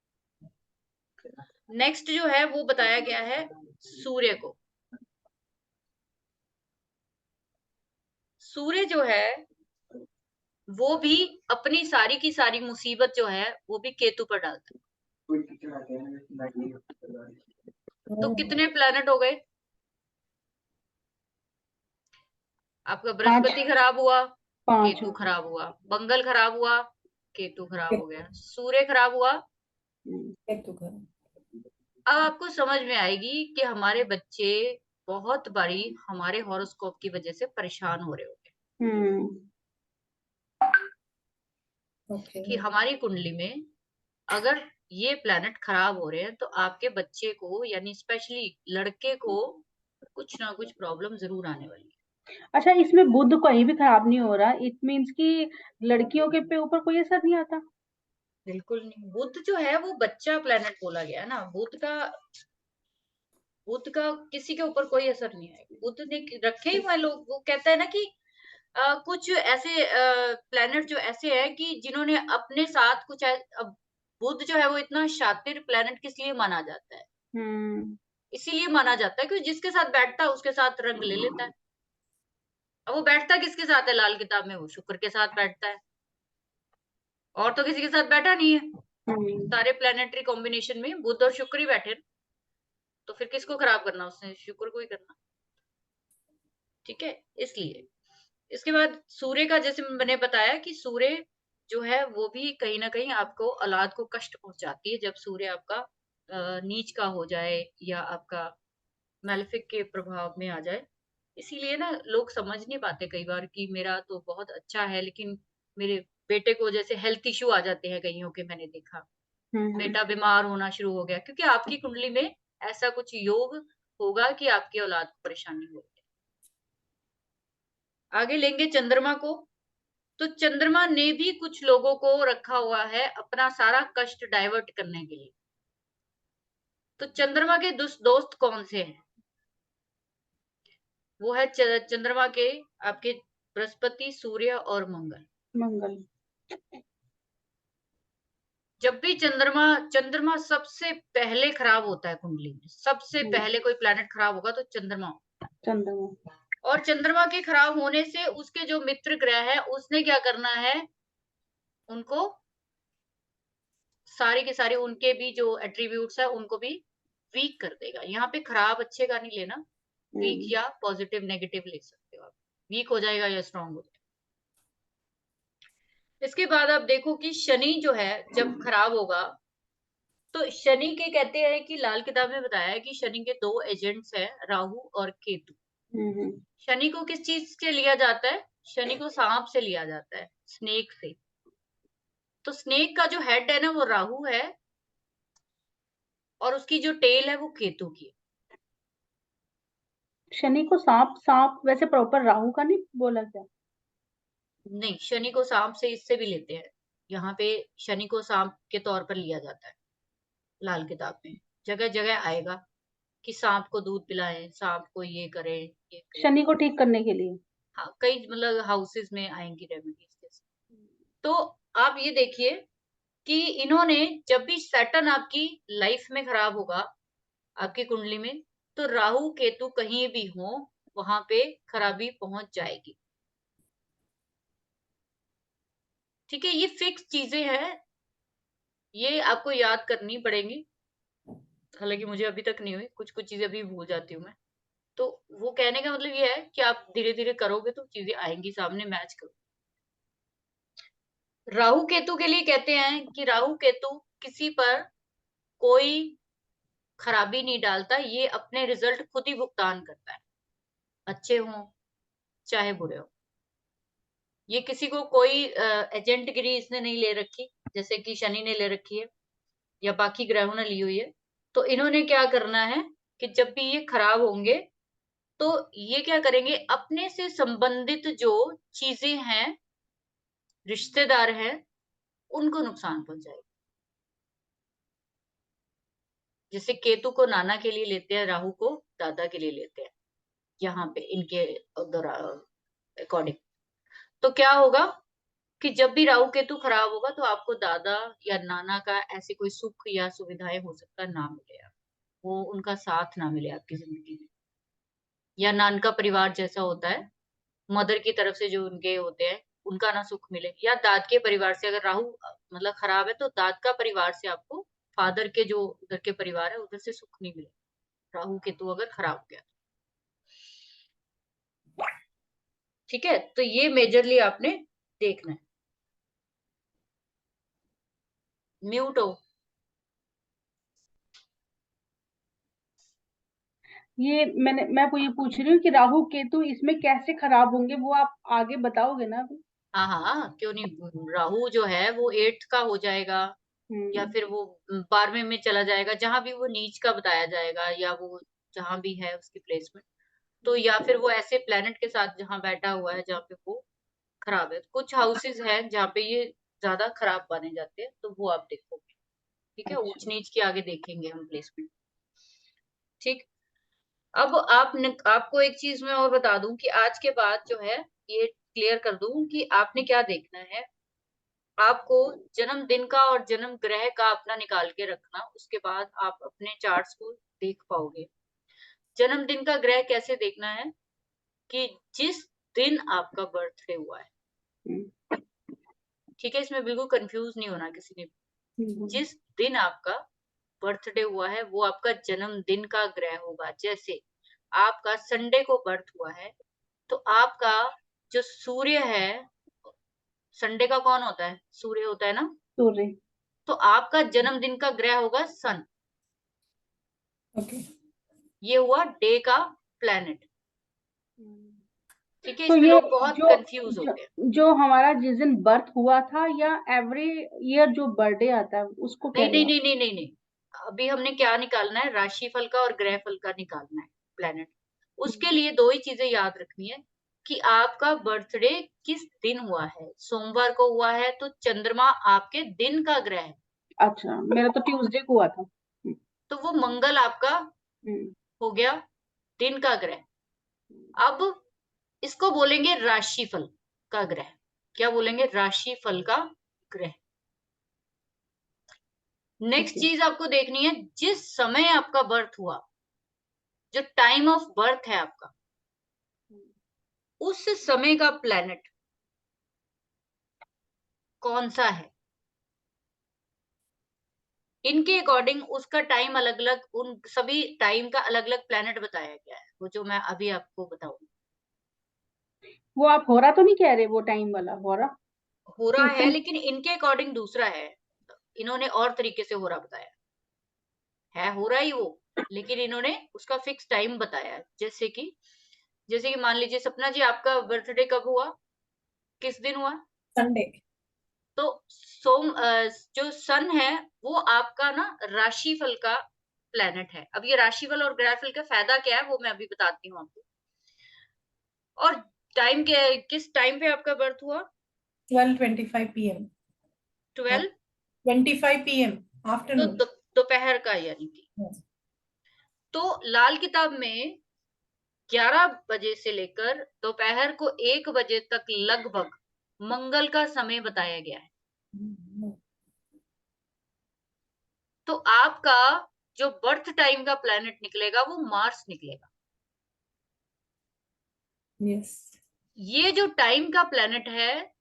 नेक्स्ट जो है वो बताया गया है सूर्य को। सूर्य जो है वो भी अपनी सारी की सारी मुसीबत जो है वो भी केतु पर डालता है। तो कितने प्लैनेट हो गए, आपका 5 बृहस्पति खराब हुआ, 5 केतु खराब हुआ, मंगल खराब हुआ, केतु खराब हो गया, सूर्य खराब हुआ। केतु का। अब आपको समझ में आएगी कि हमारे बच्चे बहुत बारी हमारे हॉरोस्कोप की वजह से परेशान हो रहे होंगे ओके। कि हमारी कुंडली में अगर ये प्लैनेट खराब हो रहे हैं तो आपके बच्चे को यानी स्पेशली लड़के को कुछ ना कुछ प्रॉब्लम जरूर आने वाली है। अच्छा, इसमें बुध कहीं भी खराब नहीं हो रहा, इट मीन्स कि लड़कियों के पे ऊपर कोई असर नहीं आता। बिल्कुल नहीं, बुध जो है वो बच्चा प्लैनेट बोला गया ना, बुध का किसी के ऊपर कोई असर नहीं आएगा। बुध ने रखे ही हुए लोग, वो कहता है ना कि कुछ ऐसे प्लैनेट जो ऐसे है कि जिन्होंने अपने साथ कुछ अब बुध जो है वो इतना शातिर प्लैनेट किस लिए माना जाता है, इसीलिए माना जाता है कि जिसके साथ बैठता है उसके साथ रंग ले लेता है। अब वो बैठता किसके साथ है लाल किताब में, वो शुक्र के साथ बैठता है, और तो किसी के साथ बैठा नहीं है। सारे प्लैनेटरी कॉम्बिनेशन में बुध और शुक्र ही बैठे, तो फिर किसको खराब करना, उसने शुक्र को ही करना। ठीक है, इसलिए इसके बाद सूर्य का, जैसे मैंने बताया कि सूर्य जो है वो भी कहीं ना कहीं आपको औलाद को कष्ट पहुंचाती है जब सूर्य आपका नीच का हो जाए या आपका मैलेफिक के प्रभाव में आ जाए। इसीलिए ना लोग समझ नहीं पाते कई बार कि मेरा तो बहुत अच्छा है लेकिन मेरे बेटे को जैसे हेल्थ इश्यू आ जाते हैं कईयों के, मैंने देखा बेटा बीमार होना शुरू हो गया क्योंकि आपकी कुंडली में ऐसा कुछ योग होगा कि आपकी औलाद को परेशानी होगी। आगे लेंगे चंद्रमा को, तो चंद्रमा ने भी कुछ लोगों को रखा हुआ है अपना सारा कष्ट डाइवर्ट करने के लिए। तो चंद्रमा के दोस्त कौन से हैं? वो है चंद्रमा के आपके बृहस्पति, सूर्य और मंगल। जब भी चंद्रमा सबसे पहले खराब होता है कुंडली में, सबसे पहले कोई प्लैनेट खराब होगा तो चंद्रमा। और चंद्रमा के खराब होने से उसके जो मित्र ग्रह है उसने क्या करना है, उनको सारे के सारे उनके भी जो एट्रीब्यूट्स है उनको भी वीक कर देगा। यहाँ पे खराब अच्छे का नहीं लेना, वीक या पॉजिटिव नेगेटिव ले सकते हो आप, वीक हो जाएगा या स्ट्रांग हो जाएगा। इसके बाद आप देखो कि शनि जो है जब खराब होगा तो शनि के कहते हैं कि लाल किताब में बताया है कि शनि के 2 एजेंट्स हैं, राहु और केतु। शनि को किस चीज से लिया जाता है? शनि को सांप से लिया जाता है, स्नेक से। तो स्नेक का जो हेड है ना वो राहु है और उसकी जो टेल है वो केतु की। शनि को सांप वैसे प्रॉपर राहु का नहीं बोला क्या? नहीं, शनि को सांप से इससे भी लेते हैं, यहाँ पे शनि को सांप के तौर पर लिया जाता है। लाल किताब में जगह जगह आएगा कि सांप को दूध पिलाएं, सांप को ये करें, ये करें। शनि को ठीक करने के लिए। हाँ, कई मतलब हाउसेस में आएंगी रेमेडीज। तो आप ये देखिए कि इन्होंने जब भी सैटर्न आपकी लाइफ में खराब होगा आपकी कुंडली में, तो राहु केतु कहीं भी हो वहां पे खराबी पहुंच जाएगी। ठीक है, ये फिक्स चीजें हैं, ये आपको याद करनी पड़ेंगी। हालांकि मुझे अभी तक नहीं हुई, कुछ कुछ चीजें अभी भूल जाती हूँ मैं। तो वो कहने का मतलब ये है कि आप धीरे धीरे करोगे तो चीजें आएंगी सामने, मैच करो। राहु केतु के लिए कहते हैं कि राहु केतु किसी पर कोई खराबी नहीं डालता, ये अपने रिजल्ट खुद ही भुगतान करता है, अच्छे हों चाहे बुरे हो। ये किसी को कोई एजेंट गिरी इसने नहीं ले रखी जैसे कि शनि ने ले रखी है या बाकी ग्रहों ने ली हुई है। तो इन्होंने क्या करना है कि जब भी ये खराब होंगे तो ये क्या करेंगे, अपने से संबंधित जो चीजें हैं, रिश्तेदार हैं, उनको नुकसान पहुंचाएगा। जैसे केतु को नाना के लिए लेते हैं, राहु को दादा के लिए लेते हैं यहाँ पे इनके अकॉर्डिंग। तो क्या होगा कि जब भी राहु केतु खराब होगा तो आपको दादा या नाना का ऐसी कोई सुख या सुविधाएं हो सकता है ना मिले, वो उनका साथ ना मिले आपकी जिंदगी में। या नान का परिवार जैसा होता है, मदर की तरफ से जो उनके होते हैं उनका ना सुख मिले, या दाद के परिवार से अगर राहु मतलब खराब है तो दाद का परिवार से आपको, फादर के जो उधर के परिवार है उधर से सुख नहीं मिले, राहु केतु अगर खराब हो गया। ठीक है, तो ये मेजरली आपने देखना है। म्यूट हो। मैं ये पूछ रही हूँ कि राहु केतु इसमें कैसे खराब होंगे, वो आप आगे बताओगे ना अभी? हाँ हाँ, क्यों नहीं। राहु जो है वो 8th का हो जाएगा, या फिर वो 12वें में चला जाएगा, जहां भी वो नीच का बताया जाएगा, या वो जहां भी है उसकी प्लेसमेंट। तो या फिर वो ऐसे प्लेनेट के साथ जहां बैठा हुआ है जहाँ पे वो खराब है। कुछ हाउसेस हैं जहाँ पे ये ज्यादा खराब माने जाते हैं, तो वो आप देखोगे। ठीक है, ऊंच अच्छा। नीच के आगे देखेंगे हम प्लेसमेंट। ठीक। अब आपको एक चीज मैं और बता दूं कि आज के बाद जो है, ये क्लियर कर दूं कि आपने क्या देखना है। आपको जन्मदिन का और जन्म ग्रह का अपना निकाल के रखना, उसके बाद आप अपने चार्ट्स को देख पाओगे। जन्मदिन का ग्रह कैसे देखना है कि जिस दिन आपका बर्थडे हुआ है, हम्म, ठीक है, इसमें बिल्कुल कंफ्यूज नहीं होना किसी ने। हम्म, जिस दिन आपका बर्थडे हुआ है वो आपका जन्मदिन का ग्रह होगा। जैसे आपका संडे को बर्थ हुआ है, तो आपका जो सूर्य है, संडे का कौन होता है? सूर्य होता है ना। सूर्य। तो आपका जन्मदिन का ग्रह होगा सन। ओके। ये हुआ डे का प्लैनेट। ठीक है, तो इसमें ये लोग बहुत जो कंफ्यूज जो होते हैं। जो हमारा जिस दिन बर्थ हुआ था, या एवरी ईयर जो बर्थडे आता है उसको कह नहीं रहे नहीं हो आप? नहीं नहीं नहीं नहीं, अभी हमने क्या निकालना है? राशिफल का और ग्रह फल का निकालना है, प्लैनेट। उसके लिए दो ही चीजें याद रखनी है कि आपका बर्थडे किस दिन हुआ है। सोमवार को हुआ है तो चंद्रमा आपके दिन का ग्रह है, अच्छा, मेरा तो ट्यूसडे को हुआ था। तो वो मंगल आपका हम्म, हो गया दिन का ग्रह। अब इसको बोलेंगे राशिफल का ग्रह। क्या बोलेंगे? राशिफल का ग्रह। Next okay. चीज आपको देखनी है, जिस समय आपका बर्थ हुआ, जो टाइम ऑफ बर्थ है आपका, उस समय का प्लैनेट कौन सा है। इनके अकॉर्डिंग उसका टाइम अलग अलग, उन सभी टाइम का अलग अलग प्लैनेट बताया गया है, वो जो मैं अभी आपको बताऊंगी। वो आप होरा तो नहीं कह रहे, वो टाइम वाला होरा हो कि रहा उस है, टाइम? लेकिन इनके अकॉर्डिंग दूसरा है। इन्होंने और तरीके से हो रहा बताया है, हो रहा ही वो, लेकिन इन्होंने उसका फिक्स टाइम बताया है। जैसे कि मान लीजिए सपना जी, आपका बर्थडे कब हुआ? किस दिन हुआ? संडे। तो जो सन है वो आपका ना राशिफल का प्लेनेट है। अब ये राशिफल और ग्रहफल का फायदा क्या है वो मैं अभी बताती हूँ आपको। और टाइम के, किस टाइम पे आपका बर्थ हुआ? 12:25 PM। 12। 25 PM तो आफ्टरनून। दोपहर का, यानी कि तो लाल किताब में 11 बजे से लेकर दोपहर को 1 बजे तक लगभग मंगल का समय बताया गया है। तो आपका जो बर्थ टाइम का प्लैनेट निकलेगा वो मार्स निकलेगा। यस। ये जो टाइम का प्लैनेट है,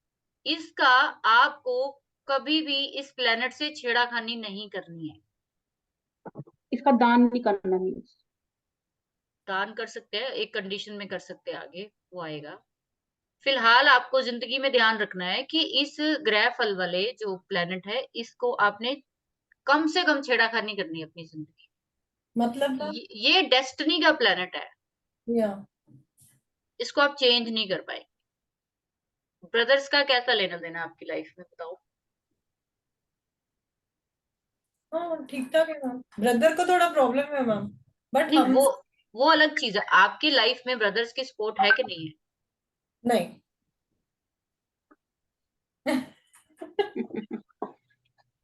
इसका आपको कभी भी इस प्लैनेट से छेड़ाखानी नहीं करनी है। इसका दान नहीं करना है? दान कर सकते हैं, एक कंडीशन में कर सकते हैं, आगे वो आएगा। फिलहाल आपको जिंदगी में ध्यान रखना है कि इस ग्रह फल वाले जो प्लैनेट है, इसको आपने कम से कम छेड़ाखानी करनी है अपनी जिंदगी। मतलब ये डेस्टिनी का प्लैनेट है, या इसको आप चेंज नहीं कर पाए। ब्रदर्स का कैसा लेना देना आपकी लाइफ में, बताओ? हाँ ठीक ठाक है मैम। ब्रदर को थोड़ा प्रॉब्लम है मैम, बट नहीं, हम वो अलग चीज है। आपकी लाइफ में ब्रदर्स की सपोर्ट है कि नहीं है? नहीं।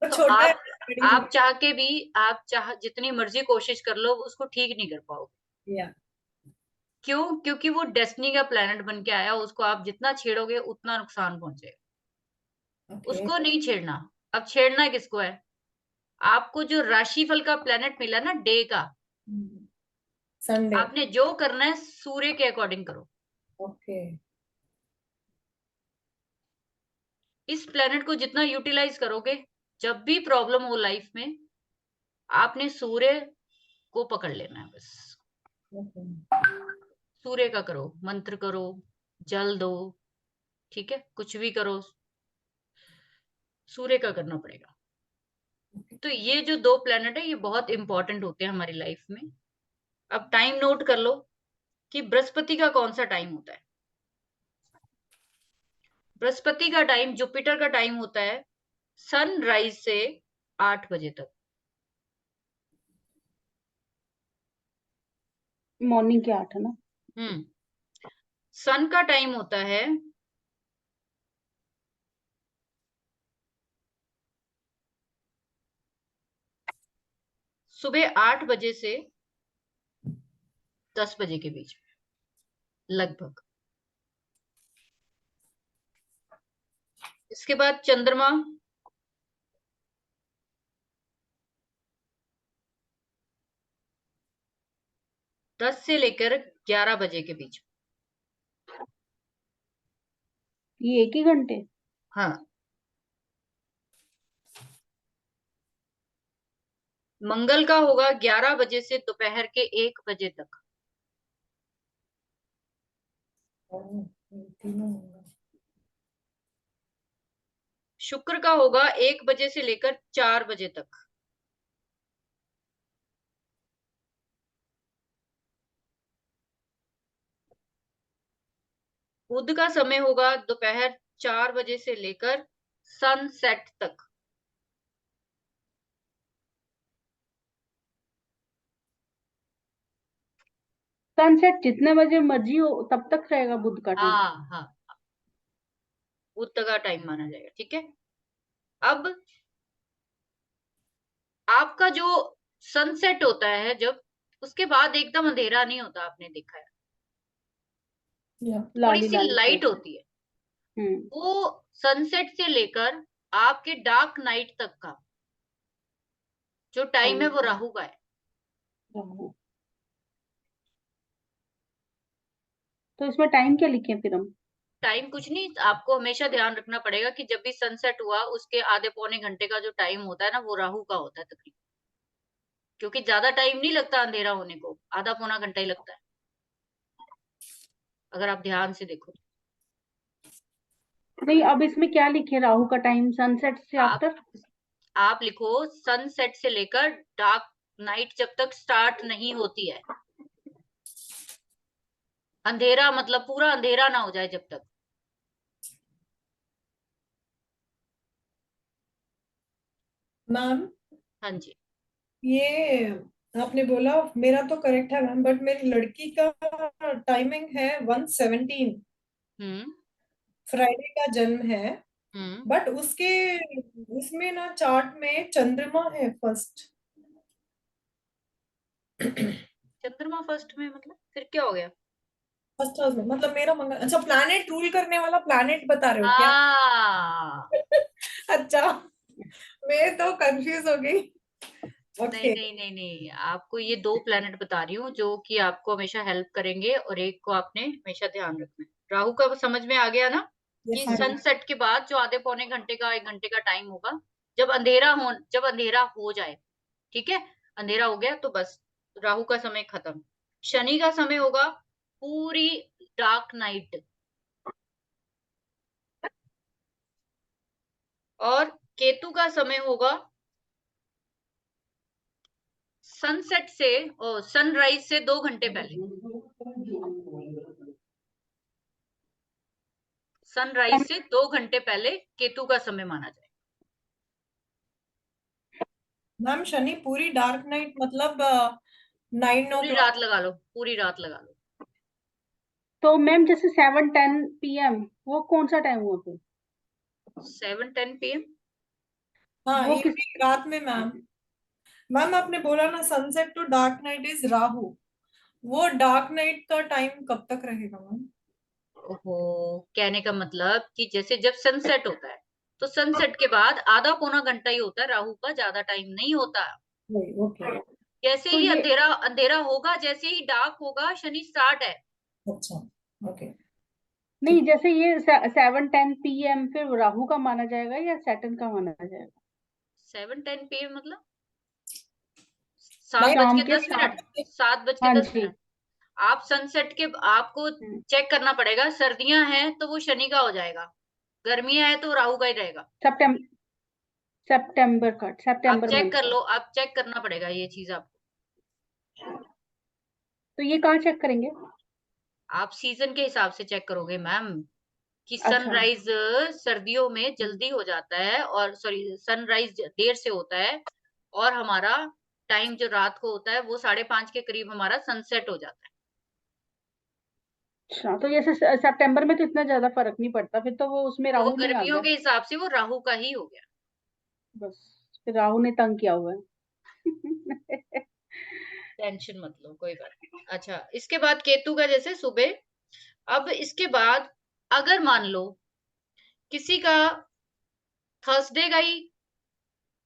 वो तो छोटा है, आप बड़ी आप है। चाह के भी, आप चाह जितनी मर्जी कोशिश कर लो, उसको ठीक नहीं कर पाओगे। या क्यों? क्योंकि वो डेस्टिनी का प्लेनेट बन के आया, उसको आप जितना छेड़ोगे उतना नुकसान पहुंचेगा। ओके। उसको नहीं छेड़ना। अब छेड़ना किसको है? आपको जो राशिफल का प्लेनेट मिला ना, डे का, संडे। आपने जो करना है सूर्य के अकॉर्डिंग करो। ओके। इस प्लेनेट को जितना यूटिलाइज करोगे, जब भी प्रॉब्लम हो लाइफ में, आपने सूर्य को पकड़ लेना है बस। सूर्य का करो, मंत्र करो, जल दो, ठीक है, कुछ भी करो, सूर्य का करना पड़ेगा। तो ये जो 2 प्लेनेट है ये बहुत इंपॉर्टेंट होते हैं हमारी लाइफ में। अब टाइम नोट कर लो कि बृहस्पति का कौन सा टाइम होता है। बृहस्पति का टाइम, जुपिटर का टाइम होता है सनराइज से 8 बजे तक। मॉर्निंग के 8 है ना? सन का टाइम होता है सुबह 8 बजे से 10 बजे के बीच में लगभग। इसके बाद चंद्रमा दस से लेकर 11 बजे के बीच। ये 1 ही घंटे? हाँ। मंगल का होगा 11 बजे से दोपहर के 1 बजे तक। तीनों होगा। शुक्र का होगा 1 बजे से लेकर 4 बजे तक। बुध का समय होगा दोपहर 4 बजे से लेकर सनसेट तक। सनसेट जितने बजे मर्जी हो तब तक रहेगा बुध का टाइम? हाँ हाँ, बुध का टाइम माना जाएगा, ठीक है। अब आपका जो सनसेट होता है जब, उसके बाद एकदम अंधेरा नहीं होता, आपने देखा है, थोड़ी लाली सी लाली सी लाइट होती होती है। है। वो सनसेट से लेकर आपके डार्क नाइट तक का जो टाइम है वो राहु का है। राहु। तो इसमें टाइम क्या लिखे फिर हम? टाइम कुछ नहीं, आपको हमेशा ध्यान रखना पड़ेगा कि जब भी सनसेट हुआ उसके आधे पौने घंटे का जो टाइम होता है ना, वो राहु का होता है तकरीबन। क्योंकि ज्यादा टाइम नहीं लगता अंधेरा होने को, आधा पौना घंटा ही लगता है, अगर आप ध्यान से देखो। नहीं, अब इसमें क्या लिखे राहु का टाइम सनसेट से आप आफ्टर? आप लिखो सनसेट से लेकर डार्क नाइट जब तक स्टार्ट नहीं होती है। अंधेरा मतलब पूरा अंधेरा ना हो जाए जब तक। मैम, हाँ जी। ये आपने बोला मेरा तो करेक्ट है मैम, बट मेरी लड़की का टाइमिंग है 1:17। हम्म फ्राइडे का जन्म है, हम्म बट उसके उसमें ना चार्ट में चंद्रमा है फर्स्ट। चंद्रमा फर्स्ट में मतलब फिर क्या हो गया? फर्स्ट हाउस में मतलब मेरा मंगल। अच्छा, प्लैनेट रूल करने वाला प्लैनेट बता रहे हो क्या? हाँ। अच्छा, मैं तो कंफ्यूज हो गई। नहीं ओके। नहीं नहीं नहीं, आपको ये 2 प्लेनेट बता रही हूँ जो कि आपको हमेशा हेल्प करेंगे, और एक को आपने हमेशा ध्यान रखना है। राहु का समझ में आ गया ना, कि यस हाँ मैम। जी। सनसेट के बाद जो आधे पौने घंटे का 1 घंटे का टाइम होगा, जब अंधेरा हो जाए, ठीक है, अंधेरा हो गया तो बस राहु का समय खत्म। शनि का समय होगा पूरी डार्क नाइट, और केतु का समय होगा सनसेट से सनराइज से 2 घंटे पहले। सनराइज से 2 घंटे पहले केतु का समय माना जाए। मैम, शनि पूरी डार्क नाइट मतलब 9 ओ पूरी क्लॉक। रात लगा लो, पूरी रात लगा लो। तो मैम जैसे 7-10 PM वो कौन सा टाइम हुआ फिर? 7-10 PM। हाँ, वो किस? इवनिंग रात में मैम। मैम, आपने बोला ना sunset to dark night is Rahu. वो डार्क नाइट का टाइम कब तक रहेगा मैम? ओहो, कहने का मतलब कि जैसे जब सनसेट होता है तो सनसेट के बाद आधा पौना घंटा ही होता है राहु का, ज्यादा टाइम नहीं होता। ओके। जैसे तो ही ये अंधेरा अंधेरा होगा, जैसे ही डार्क होगा, शनि स्टार्ट है। अच्छा। ओके। नहीं, ठीक। जैसे ये 7-10 PM फिर राहु का माना जाएगा या सैटर्न का माना जाएगा? 7-10 PM मतलब 7 बज नाइट के शाम के 10 सात? मिनट 7 बज के हाँ 10 जी। मिनट आप सनसेट के आपको चेक करना पड़ेगा, सर्दियां हैं तो वो शनि का हो जाएगा, गर्मियां हैं तो राहु का ही रहेगा। सितंबर का, आप सितंबर चेक मंथ कर का। लो, आप चेक करना पड़ेगा ये चीज आपको। तो ये कहाँ चेक करेंगे? आप सीजन के हिसाब से चेक करोगे मैम, कि अच्छा। सनराइज सर्दियों में जल्दी हो जाता है, और सॉरी सनराइज देर से होता है, और हमारा टाइम जो रात को होता है वो 5:30 के करीब हमारा सनसेट हो जाता है। अच्छा, तो जैसे सितंबर में तो इतना ज्यादा फर्क नहीं पड़ता, फिर तो वो उसमें तो वो राहु में ही आ गर्मियों गया। के हिसाब से वो राहु का ही हो गया। बस, फिर राहु ने तंग किया हुआ है। टेंशन मत लो, कोई बात नहीं। अच्छा, इसके बाद केतु का जैसे सुबह, अब इसके बाद अगर मान लो किसी का थर्सडे का ही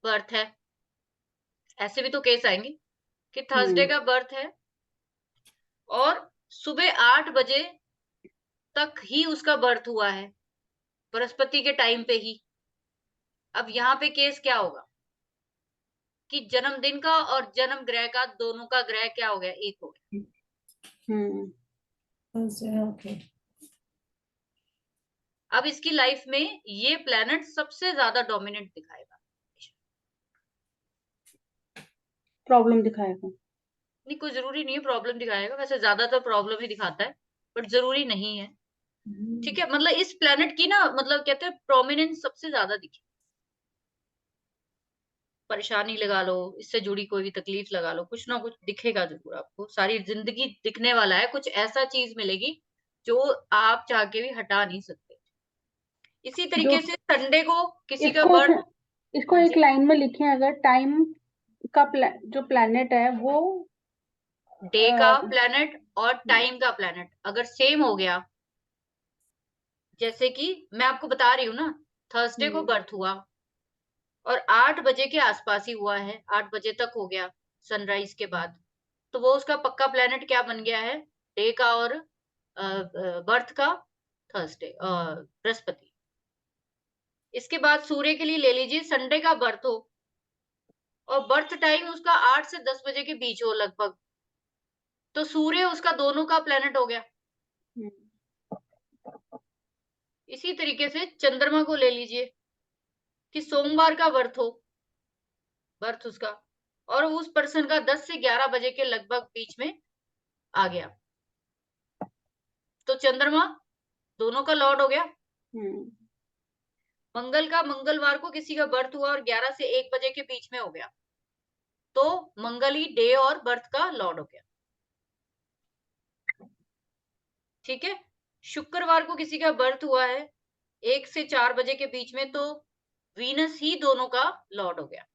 बर्थ है, ऐसे भी तो केस आएंगे कि थर्सडे हम्म। का बर्थ है और सुबह 8 बजे तक ही उसका बर्थ हुआ है, बृहस्पति के टाइम पे ही। अब यहाँ पे केस क्या होगा कि जन्मदिन का और जन्म ग्रह का, दोनों का ग्रह क्या हो गया, एक हो गया। हम्म। ओके। अब इसकी लाइफ में ये प्लेनेट सबसे ज्यादा डोमिनेट दिखाएगा। प्रॉब्लम दिखाएगा। नहीं, कोई जरूरी नहीं है प्रॉब्लम दिखाएगा, वैसे ज्यादातर प्रॉब्लम ही दिखाता है, बट जरूरी नहीं है। ठीक है, मतलब इस प्लेनेट की ना, मतलब कहते हैं प्रोमिनेंस सबसे ज्यादा दिखे। परेशानी लगा लो, इससे जुड़ी कोई भी तकलीफ लगा लो, कुछ ना कुछ दिखेगा जरूर आपको, सारी जिंदगी दिखने वाला है, कुछ ऐसा चीज मिलेगी जो आप चाह के भी हटा नहीं सकते। इसी जो तरीके से संडे को किसी का इसको बर्थ। इसको हाँ एक जी। लाइन में लिखें, अगर टाइम का जो प्लैनेट है वो डे का प्लेनेट और टाइम का प्लेनेट अगर सेम हो गया, जैसे कि मैं आपको बता रही हूँ ना, थर्सडे को बर्थ हुआ और 8 बजे के आसपास ही हुआ है, 8 बजे तक हो गया सनराइज के बाद, तो वो उसका पक्का प्लेनेट क्या बन गया है, डे का और बर्थ का थर्सडे बृहस्पति। इसके बाद सूर्य के लिए ले लीजिए, संडे का बर्थ हो और बर्थ टाइम उसका 8 से 10 बजे के बीच हो लगभग, तो सूर्य उसका दोनों का प्लेनेट हो गया। इसी तरीके से चंद्रमा को ले लीजिए कि सोमवार का बर्थ हो, बर्थ उसका, और उस पर्सन का 10 से 11 बजे के लगभग बीच में आ गया, तो चंद्रमा दोनों का लॉर्ड हो गया। मंगल का, मंगलवार को किसी का बर्थ हुआ और 11 से 1 बजे के बीच में हो गया, तो मंगल ही डे और बर्थ का लॉर्ड हो गया। ठीक है, शुक्रवार को किसी का बर्थ हुआ है 1 से 4 बजे के बीच में, तो वीनस ही दोनों का लॉर्ड हो गया।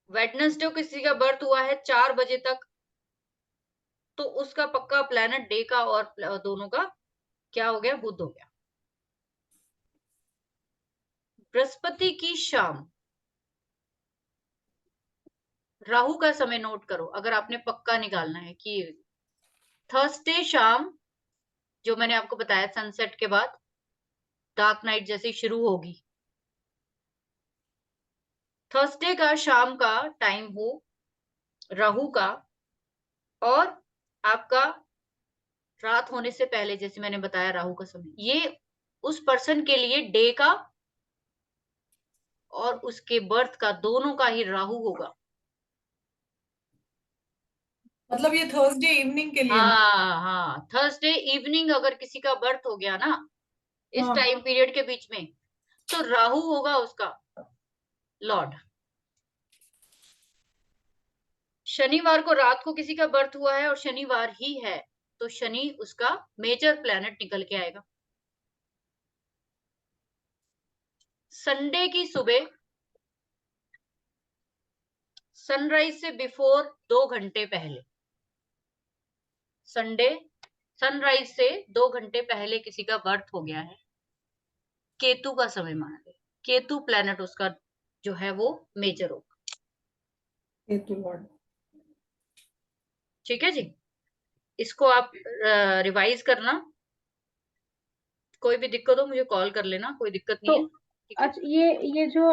वेडनेसडे को किसी का बर्थ हुआ है 4 बजे तक, तो उसका पक्का प्लेनेट डे का और दोनों का क्या हो गया, बुध हो गया। बृहस्पति की शाम, राहु का समय नोट करो अगर आपने पक्का निकालना है कि थर्सडे शाम, जो मैंने आपको बताया सनसेट के बाद डार्क नाइट जैसे शुरू होगी, थर्सडे का शाम का टाइम हो राहु का, और आपका रात होने से पहले, जैसे मैंने बताया राहु का समय, ये उस पर्सन के लिए डे का और उसके बर्थ का दोनों का ही राहु होगा। मतलब ये थर्सडे इवनिंग के लिए ना? हाँ हाँ, थर्सडे इवनिंग अगर किसी का बर्थ हो गया ना इस हाँ। टाइम पीरियड के बीच में, तो राहु होगा उसका लॉर्ड। शनिवार को रात को किसी का बर्थ हुआ है और शनिवार ही है, तो शनि उसका मेजर प्लैनेट निकल के आएगा। संडे की सुबह सनराइज से बिफोर 2 घंटे पहले, संडे सनराइज से 2 घंटे पहले किसी का बर्थ हो गया है, केतु का समय माना गया, केतु प्लैनेट उसका जो है वो मेजर होगा। केतु लॉर्ड। ठीक है जी, इसको आप रिवाइज करना, कोई भी दिक्कत हो मुझे कॉल कर लेना, कोई दिक्कत तो नहीं है। ठीक है। अच्छा, ये जो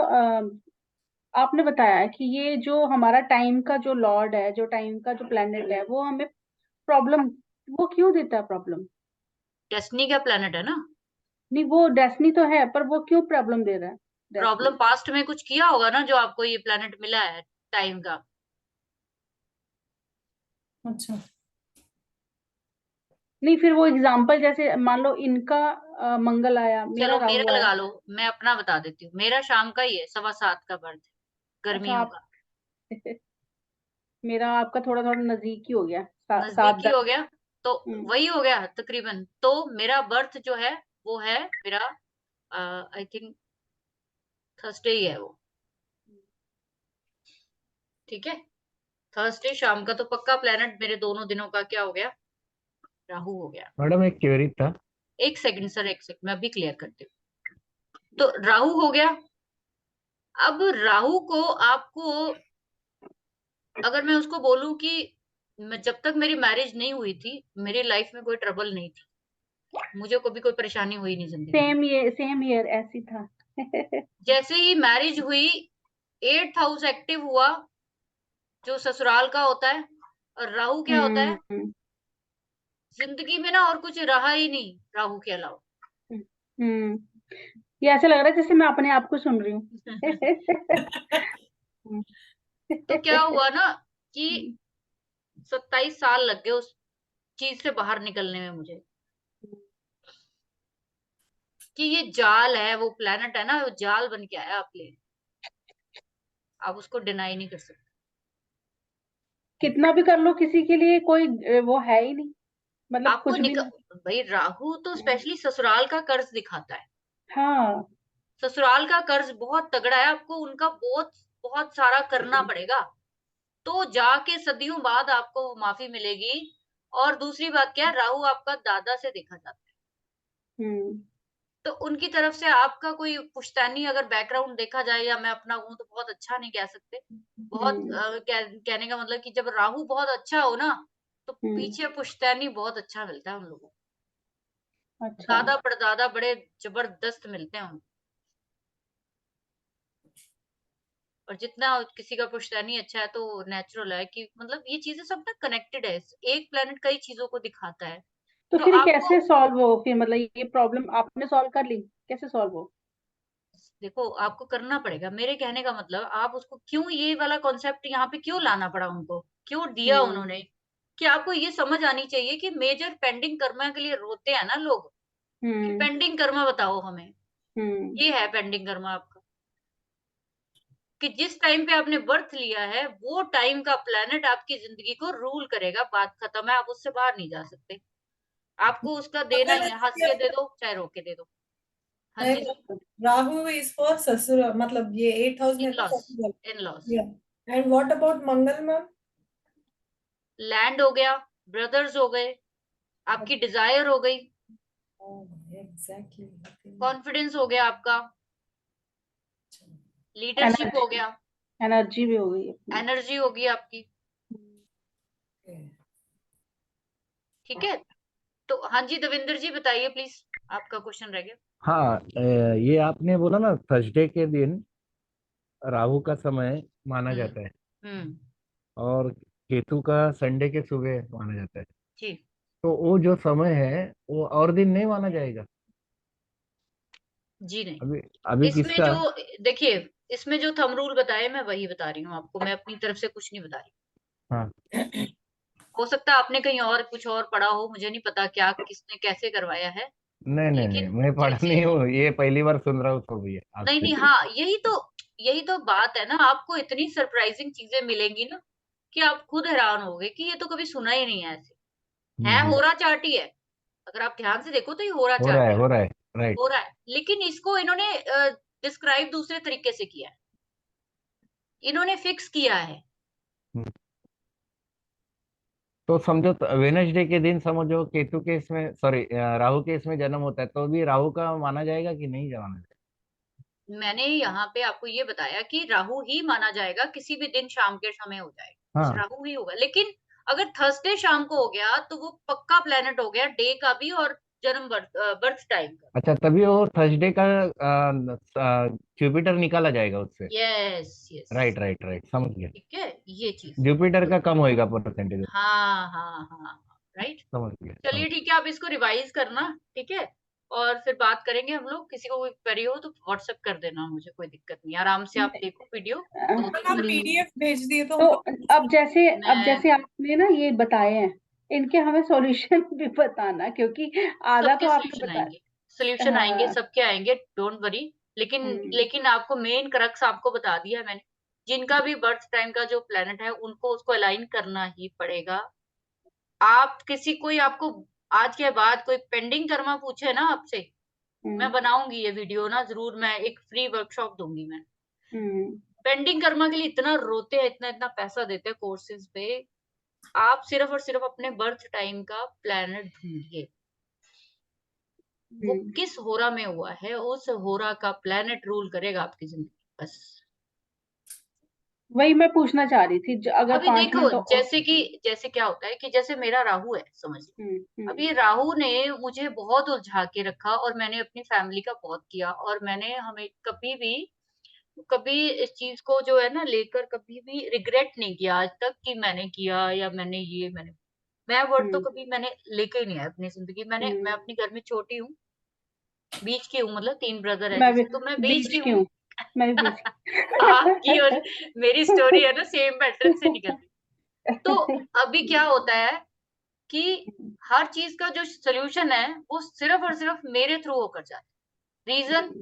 आपने बताया कि ये जो हमारा टाइम का जो लॉर्ड है, जो टाइम का जो प्लेनेट है, वो हमें प्रॉब्लम, वो क्यों देता है प्रॉब्लम? डेस्टिनी का प्लेनेट है ना। नहीं, वो डेस्टिनी तो है, पर वो क्यों प्रॉब्लम दे रहा है प्रॉब्लम डेस्टिनी? पास्ट में कुछ किया होगा ना, जो आपको ये प्लेनेट मिला है टाइम का। अच्छा। नहीं, फिर वो एग्जाम्पल जैसे मान लो इनका मंगल आया, मेरा चलो राहु मेरा आया। लगा लो, मैं अपना बता देती हूँ। मेरा शाम का ही है, 7:15 का बर्थ, अच्छा गर्मियों आप का। मेरा आपका थोड़ा थोड़ा नजदीक ही हो गया, सात नजदीकी हो दस। गया, तो हम्म। वही हो गया तकरीबन। तो मेरा बर्थ जो है वो है मेरा, आई थिंक थर्सडे ही है वो। ठीक है, थर्सडे शाम का तो पक्का प्लेनेट मेरे दोनों दिनों का क्या हो गया, राहु हो गया। मैडम एक क्वेरी था। एक सेकंड सर, एक सेकंड, मैं अभी क्लियर करती हूँ। तो राहु हो गया। अब राहु को आपको, अगर मैं उसको बोलूं कि जब तक मेरी मैरिज नहीं हुई थी, मेरी लाइफ में कोई ट्रबल नहीं थी, मुझे कभी कोई परेशानी हुई नहीं जिंदगी में। सेम ईयर ऐसी था। जैसे ही मैरिज हुई, 8th हाउस एक्टिव हुआ, जो ससुराल का होता है। और राहु क्या होता है, हम्म। जिंदगी में ना और कुछ रहा ही नहीं राहु के अलावा। हम्म। ये ऐसा लग रहा है जैसे मैं अपने आप को सुन रही हूँ। तो क्या हुआ ना कि 27 साल लग गए उस चीज से बाहर निकलने में मुझे, कि ये जाल है, वो प्लेनेट है ना, वो जाल बन के आया आपके लिए। आप उसको डिनाई नहीं कर सकते। कितना भी कर लो, किसी के लिए कोई वो है ही नहीं, मतलब आपको कुछ भी नहीं। भाई राहु तो स्पेशली ससुराल का कर्ज दिखाता है। हाँ। ससुराल का कर्ज बहुत तगड़ा है, आपको उनका बहुत बहुत सारा करना पड़ेगा, तो जाके सदियों बाद आपको वो माफी मिलेगी। और दूसरी बात क्या है, राहु आपका दादा से देखा जाता है, हम्म। तो उनकी तरफ से आपका कोई पुश्तैनी अगर बैकग्राउंड देखा जाए, या मैं अपना हूं तो बहुत अच्छा नहीं कह सकते। बहुत हम्म। कहने का मतलब कि जब राहु बहुत अच्छा हो ना, तो हम्म। पीछे पुश्तैनी बहुत अच्छा मिलता है उन लोगों को। अच्छा। दादा परदादा बड़े जबरदस्त मिलते हैं उनको। और जितना किसी का पुश्तैनी अच्छा है, तो नेचुरल है कि मतलब ये चीजें सब ना कनेक्टेड है। एक प्लेनेट कई चीजों को दिखाता है। तो तो फिर आपको कैसे सॉल्व हो, फिर मतलब ये प्रॉब्लम आपने सॉल्व कर ली, कैसे सॉल्व हो? देखो, आपको करना पड़ेगा। मेरे कहने का मतलब, आप उसको क्यों ये वाला कॉन्सेप्ट यहाँ पे क्यों लाना पड़ा उनको, क्यों दिया हम्म। उन्होंने, कि आपको ये समझ आनी चाहिए कि मेजर पेंडिंग कर्मा के लिए रोते हैं ना लोग, कि हम्म। पेंडिंग कर्मा बताओ हमें। हम्म। ये है पेंडिंग कर्मा आपका, कि जिस टाइम पे आपने बर्थ लिया है, वो टाइम का प्लेनेट आपकी जिंदगी को रूल करेगा। बात खत्म है, आप उससे बाहर नहीं जा सकते। आपको उसका देना ही मंगल है, हंस के दे दो चाहे रो के दे दो। हाँ जी जी। राहु इज फॉर ससुर, मतलब ये 8th हाउस इन में तो लॉस, ससुर। इन लॉस। या and what about Mangal ma'am? Land हो गया, ब्रदर्स हो गए, आपकी डिजायर हो गई, एग्जैक्टली। कॉन्फिडेंस हो गया आपका, लीडरशिप हो एनर्जी, गया, एनर्जी भी हो गई अपनी। एनर्जी होगी आपकी। ठीक है। तो हाँ जी, दविंदर जी बताइए प्लीज, आपका क्वेश्चन रह गया। हाँ, ये आपने बोला ना थर्सडे के दिन राहु का समय माना हम्म। जाता है, हम्म। और केतु का संडे के सुबह माना जाता है। जी। तो वो जो समय है वो और दिन नहीं माना जाएगा? जी नहीं, अभी अभी इसमें किसका? जो, देखिए, इसमें जो थंब रूल बताए मैं वही बता रही हूँ आपको, मैं अपनी तरफ से कुछ नहीं बता रही। हाँ। हो सकता है आपने कहीं और कुछ और पढ़ा हो, मुझे नहीं पता क्या किसने कैसे करवाया है। नहीं नहीं नहीं, लेकिन मैं जो पढ़ा नहीं चीज, हूँ, ये पहली बार सुन रहा हूँ तो भैया नहीं आपसे। नहीं, हाँ, यही तो बात है ना, आपको इतनी सरप्राइजिंग चीजें मिलेंगी ना, कि आप खुद हैरान होगे कि ये तो कभी सुना ही नहीं है ऐसे। है हम्म। होरा चार्ट ही है, अगर आप ध्यान से देखो तो ये होरा हो रहा चार्ट है, है। हो रहा है। राइट। हो रहा है, लेकिन इसको इन्होंने डिस्क्राइब दूसरे तरीके से किया है, इन्होंने फिक्स किया है। तो समझो वेनसडे के दिन समझो केतु के इसमें, सॉरी, राहु के इसमें जन्म होता है, तो भी राहु का माना जाएगा कि नहीं माना जाएगा? मैंने यहाँ पे आपको ये बताया कि राहु ही माना जाएगा, किसी भी दिन शाम के समय हो जाएगा, बस हाँ। राहु ही होगा। लेकिन अगर थर्सडे शाम को हो गया, तो वो पक्का प्लेनेट हो गया, डे का भी और जन्म बर्थ टाइम का। अच्छा, तभी वो थर्सडे का जुपिटर निकाला जाएगा उससे। Yes yes. Right right right, समझ गया। ठीक है, ये चीज। जुपिटर का कम होएगा परसेंटेज। हाँ हाँ हाँ, राइट। समझ गया समझ चलिए ठीक है, आप इसको रिवाइज करना, ठीक है। और फिर बात करेंगे हम लोग। किसी को कोई क्वेरी हो तो व्हाट्सएप कर देना, मुझे कोई दिक्कत नहीं, आराम से आप देखो वीडियो। तो मैम आप तरीके पीडीएफ भेज दिए तो तो हम लोग अब मैं जैसे आपने ना ये बताए हैं, इनके हमें सॉल्यूशन भी बताना, क्योंकि आधा सबके तो आपने सोल्यूशन बता। आएंगे, सोल्यूशन आएंगे, हाँ। सबके आएंगे, डोंट वरी। लेकिन हम्म। लेकिन आपको मेन क्रक्स आपको बता दिया है मैंने। जिनका भी बर्थ टाइम का जो प्लेनेट है उनको उसको अलाइन करना ही पड़ेगा। आप किसी कोई आपको आज के बाद कोई पेंडिंग कर्मा पूछे ना आपसे, मैं हम्म। बनाऊंगी ये वीडियो ना जरूर, मैं एक फ्री वर्कशॉप दूंगी मैं। हम्म। पेंडिंग कर्मा के लिए इतना रोते हैं, इतना इतना पैसा देते हैं कोर्सेज पे। आप सिर्फ और सिर्फ अपने बर्थ टाइम का प्लेनेट ढूंढिए, वो हम्म। किस होरा में हुआ है, उस होरा का प्लेनेट रूल करेगा आपकी जिंदगी, बस। वही मैं पूछना चाह रही थी, अगर अभी 5 मिनट देखो, और। जैसे क्या होता है कि जैसे मेरा राहु है, समझ लो। अब हम्म। ये राहु ने मुझे बहुत उलझा के रखा, और मैंने अपनी फैमिली का बहुत किया, और मैंने हमें कभी इस चीज को जो है ना लेकर कभी भी रिग्रेट नहीं किया आज तक कि मैंने किया या मैं वर्ड तो हम्म। कभी मैंने लेके ही नहीं आया अपनी जिंदगी। मैं हम्म। अपने घर में छोटी हूँ, बीच की हूँ, मतलब 3 ब्रदर है मैं भी जैसे, तो मैं बीच की बीच की हूँ। हूँ। मैं भी बीच आपकी और की। मेरी स्टोरी है ना सेम पैटर्न से निकल रही। तो अभी क्या होता है कि हर चीज का जो सोल्यूशन है वो सिर्फ और सिर्फ मेरे थ्रू होकर जाता है। रीजन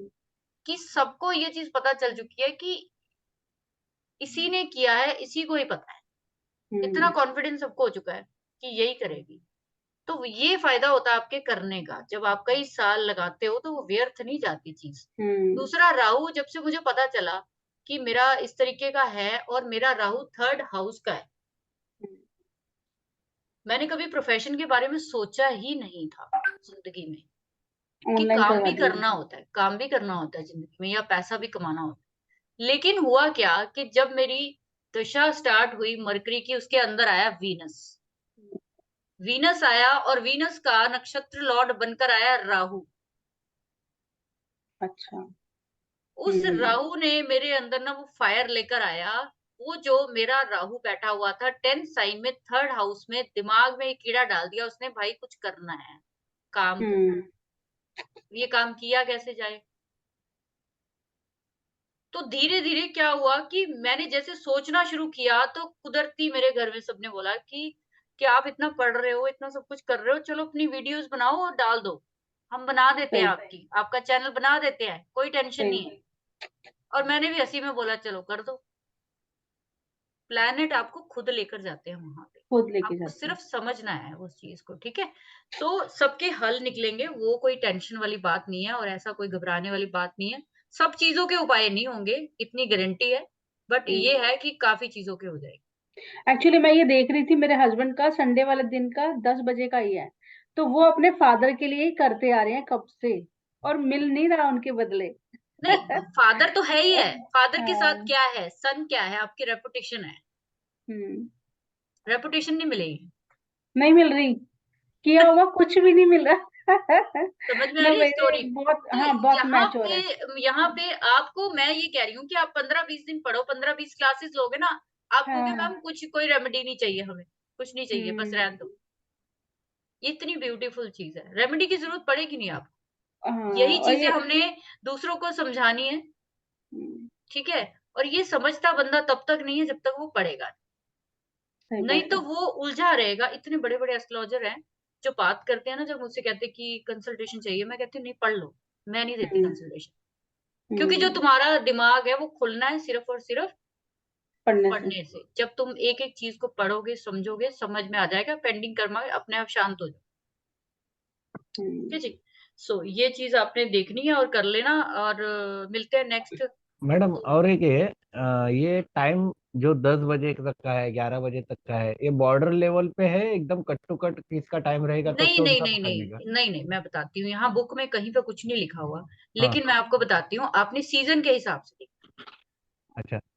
कि सबको ये चीज पता चल चुकी है कि इसी ने किया है, इसी को ही पता है। इतना हम्म। कॉन्फिडेंस सबको हो चुका है कि यही करेगी। तो ये फायदा होता है आपके करने का, जब आप कई साल लगाते हो तो वो व्यर्थ नहीं जाती चीज। हम्म। दूसरा, राहु जब से मुझे पता चला कि मेरा इस तरीके का है, और मेरा राहु 3rd हाउस का है, मैंने कभी प्रोफेशन के बारे में सोचा ही नहीं था जिंदगी में, कि ऑनलाइन काम करवा भी दिया। करना होता है, काम भी करना होता है जिंदगी में, या पैसा भी कमाना होता है। लेकिन हुआ क्या कि जब मेरी दशा स्टार्ट हुई मरकरी की, उसके अंदर आया वीनस। वीनस आया, और वीनस का नक्षत्र लॉर्ड बनकर आया राहु। अच्छा। उस हम्म। राहु ने मेरे अंदर ना वो फायर लेकर आया। वो जो मेरा राहु बैठा हुआ था 10th साइन में 3rd हाउस में, दिमाग में एक कीड़ा डाल दिया उसने, भाई कुछ करना है, काम करना हम्म। है। ये काम किया कैसे जाए? तो धीरे धीरे क्या हुआ कि मैंने जैसे सोचना शुरू किया, तो कुदरती मेरे घर में सबने बोला कि आप इतना पढ़ रहे हो, इतना सब कुछ कर रहे हो, चलो अपनी वीडियोस बनाओ और डाल दो, हम बना देते हैं, सही। आपका चैनल बना देते हैं, कोई टेंशन नहीं सही। है। और मैंने भी हंसी में बोला चलो कर दो। प्लैनेट आपको खुद लेकर जाते हैं वहां पे, खुद लेके आपको जाते हैं। सिर्फ समझना है उस चीज को, ठीक है। तो सबके हल निकलेंगे, वो कोई टेंशन वाली बात नहीं है, और ऐसा कोई घबराने वाली बात नहीं है। सब चीजों के उपाय नहीं होंगे, इतनी गारंटी है, बट ये है कि काफी चीजों के हो जाएंगे। एक्चुअली मैं ये देख रही थी, मेरे हस्बैंड का संडे वाले दिन का 10 बजे का ही है, तो वो अपने फादर के लिए ही करते आ रहे हैं कब से, और मिल नहीं रहा उनके बदले। नहीं, फादर तो है ही है। फादर के साथ हाँ। क्या है, सन क्या है, आपकी रेपुटेशन है। हम्म। रेपुटेशन नहीं मिलेगी। नहीं मिल रही, किया हुआ कुछ भी नहीं मिल रहा। समझ में आ ना रही है मेरे स्टोरी? बहुत, तो हाँ बहुत यहाँ मैच्योर पे है। यहाँ पे आपको मैं ये कह रही हूँ कि आप 15-20 दिन पढ़ो, 15-20 क्लासेस लोगे ना, आप कहोगे हाँ। मैम कुछ कोई रेमेडी नहीं चाहिए हमें, कुछ नहीं चाहिए, बस हम्म। रहने दो। ये इतनी ब्यूटीफुल चीज है, रेमेडी की जरूरत पड़ेगी नहीं आपको। हाँ यही और चीजें ये। हमने दूसरों को समझानी है, हम्म, ठीक है। और ये समझता बंदा तब तक नहीं है जब तक वो पढ़ेगा, सही नहीं बात तो है। वो उलझा रहेगा। इतने बड़े बड़े एस्ट्रोलॉजर हैं जो बात करते हैं ना, जब मुझसे कहते हैं कि कंसल्टेशन चाहिए, मैं कहती हूँ नहीं, पढ़ लो, मैं नहीं देती हम्म। कंसल्टेशन। क्योंकि जो हम्म। तुम्हारा दिमाग है वो खुलना है सिर्फ और सिर्फ पढ़ने से। पढ़ने से। जब तुम एक एक चीज को पढ़ोगे, समझोगे, समझ में आ जाएगा, पेंडिंग कर्मा अपने आप शांत हो जाए, ठीक है हम्म। जी। सो ये चीज आपने देखनी है और कर लेना, और मिलते हैं नेक्स्ट। मैडम और एक ये ये टाइम जो 10 बजे तक का है, 11 बजे तक का है, ये बॉर्डर लेवल पे है एकदम कट टू कट किसका टाइम रहेगा तो नहीं उससे नहीं उनका नहीं पता नहीं चलेगा। नहीं नहीं, मैं बताती हूँ, यहाँ बुक में कहीं पे कुछ नहीं लिखा हुआ, हाँ। लेकिन मैं आपको बताती हूँ, आपने सीजन के हिसाब से देखना। अच्छा। नहीं,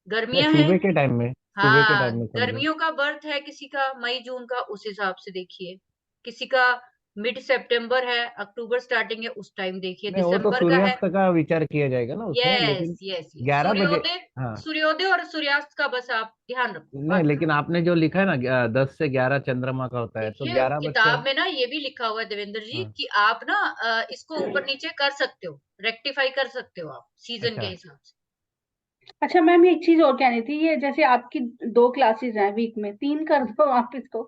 गर्मियां हैं, सुबह के टाइम में, सुबह के हाँ, टाइम में समझो। गर्मियों का बर्थ है किसी का मई जून का, उस हिसाब से देखिए। किसी का मिड सितंबर है, अक्टूबर स्टार्टिंग है, उस टाइम देखिए, नहीं, वो तो दिसंबर का है। सूर्यास्त का विचार किया जाएगा ना उसमें, यस लेकिन यस, 11 बजे। सूर्योदय, हाँ। सूर्योदय और सूर्यास्त का बस आप ध्यान रखो, नहीं, बाकी लेकिन आपने जो लिखा है ना 10 से 11 चंद्रमा का होता है, तो देखिए 11 बजकर। किताब में ना ये भी लिखा हुआ है देवेंद्र जी हाँ। कि आप ना इसको ऊपर नीचे कर सकते हो, रेक्टिफाई कर सकते हो आप सीजन के अच्छा। हिसाब से। अच्छा मैम, एक चीज और कहनी थी, ये जैसे आपकी 2 क्लासेस हैं वीक में, 3 कर दो आप इसको।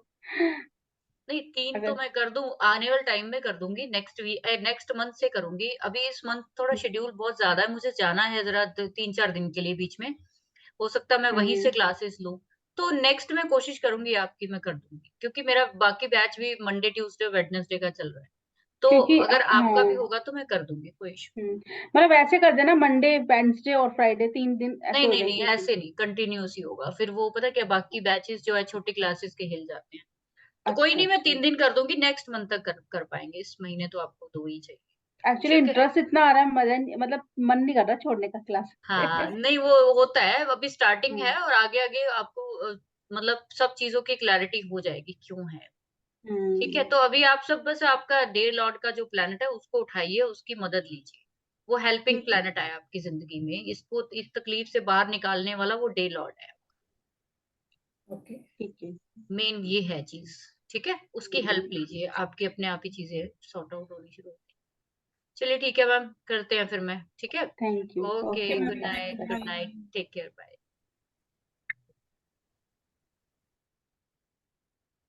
नहीं, 3 तो अगर मैं कर दूं, आने वाले टाइम में कर दूंगी, नेक्स्ट वीक नेक्स्ट मंथ से करूंगी। अभी इस मंथ थोड़ा शेड्यूल बहुत ज्यादा है, मुझे जाना है जरा 3-4 दिन के लिए बीच में, हो सकता है मैं वहीं से हम्म, क्लासेस लूं। तो नेक्स्ट में कोशिश करूंगी आपकी मैं कर दूंगी, क्योंकि मेरा बाकी बैच भी मंडे ट्यूसडे वेडनेसडे का चल रहा है। तो क्योंकि अगर आपका भी हाँ, होगा तो मैं कर दूंगी, कोई इशू। मतलब ऐसे कर देना, मंडे वेडनेसडे और फ्राइडे 3 दिन ऐसे नहीं हो नहीं जाए नहीं, 2 दिन। ऐसे नहीं, कंटिन्यूस ही होगा, फिर वो पता क्या, बाकी बैचेस जो है छोटी क्लासेस के हिल जाते हैं। तो कोई अच्छा नहीं, मैं अच्छा। 3 दिन कर दूंगी, नेक्स्ट मंथ तक कर पाएंगे, इस महीने तो आपको 2 ही चाहिए। एक्चुअली ठीक है। इंटरेस्ट इतना आ रहा है, मतलब मन नहीं कर रहा छोड़ने का क्लास। हाँ नहीं, वो होता है, अभी स्टार्टिंग है हम्म और आगे आगे आपको मतलब सब चीजों की क्लैरिटी हो जाएगी क्यों है। ठीक है, हम्म, तो अभी आप सब बस आपका डे लॉर्ड का जो प्लेनेट है उसको उठाइए, उसकी मदद लीजिए। वो हेल्पिंग ठीक है प्लेनेट है आपकी जिंदगी में, इसको इस तकलीफ से बाहर निकालने वाला वो डे लॉर्ड है। ओके। ठीक है। मेन ये है चीज। ठीक है, उसकी हेल्प हम्म, लीजिए, आपकी अपने आप ही चीजें सॉर्ट आउट होनी शुरू होगी। चलिए ठीक है मैम, करते हैं फिर मैं, ठीक है। Thank you. Okay, okay okay ma'am, good ma'am, night, bye. Good bye. Night, take care, bye.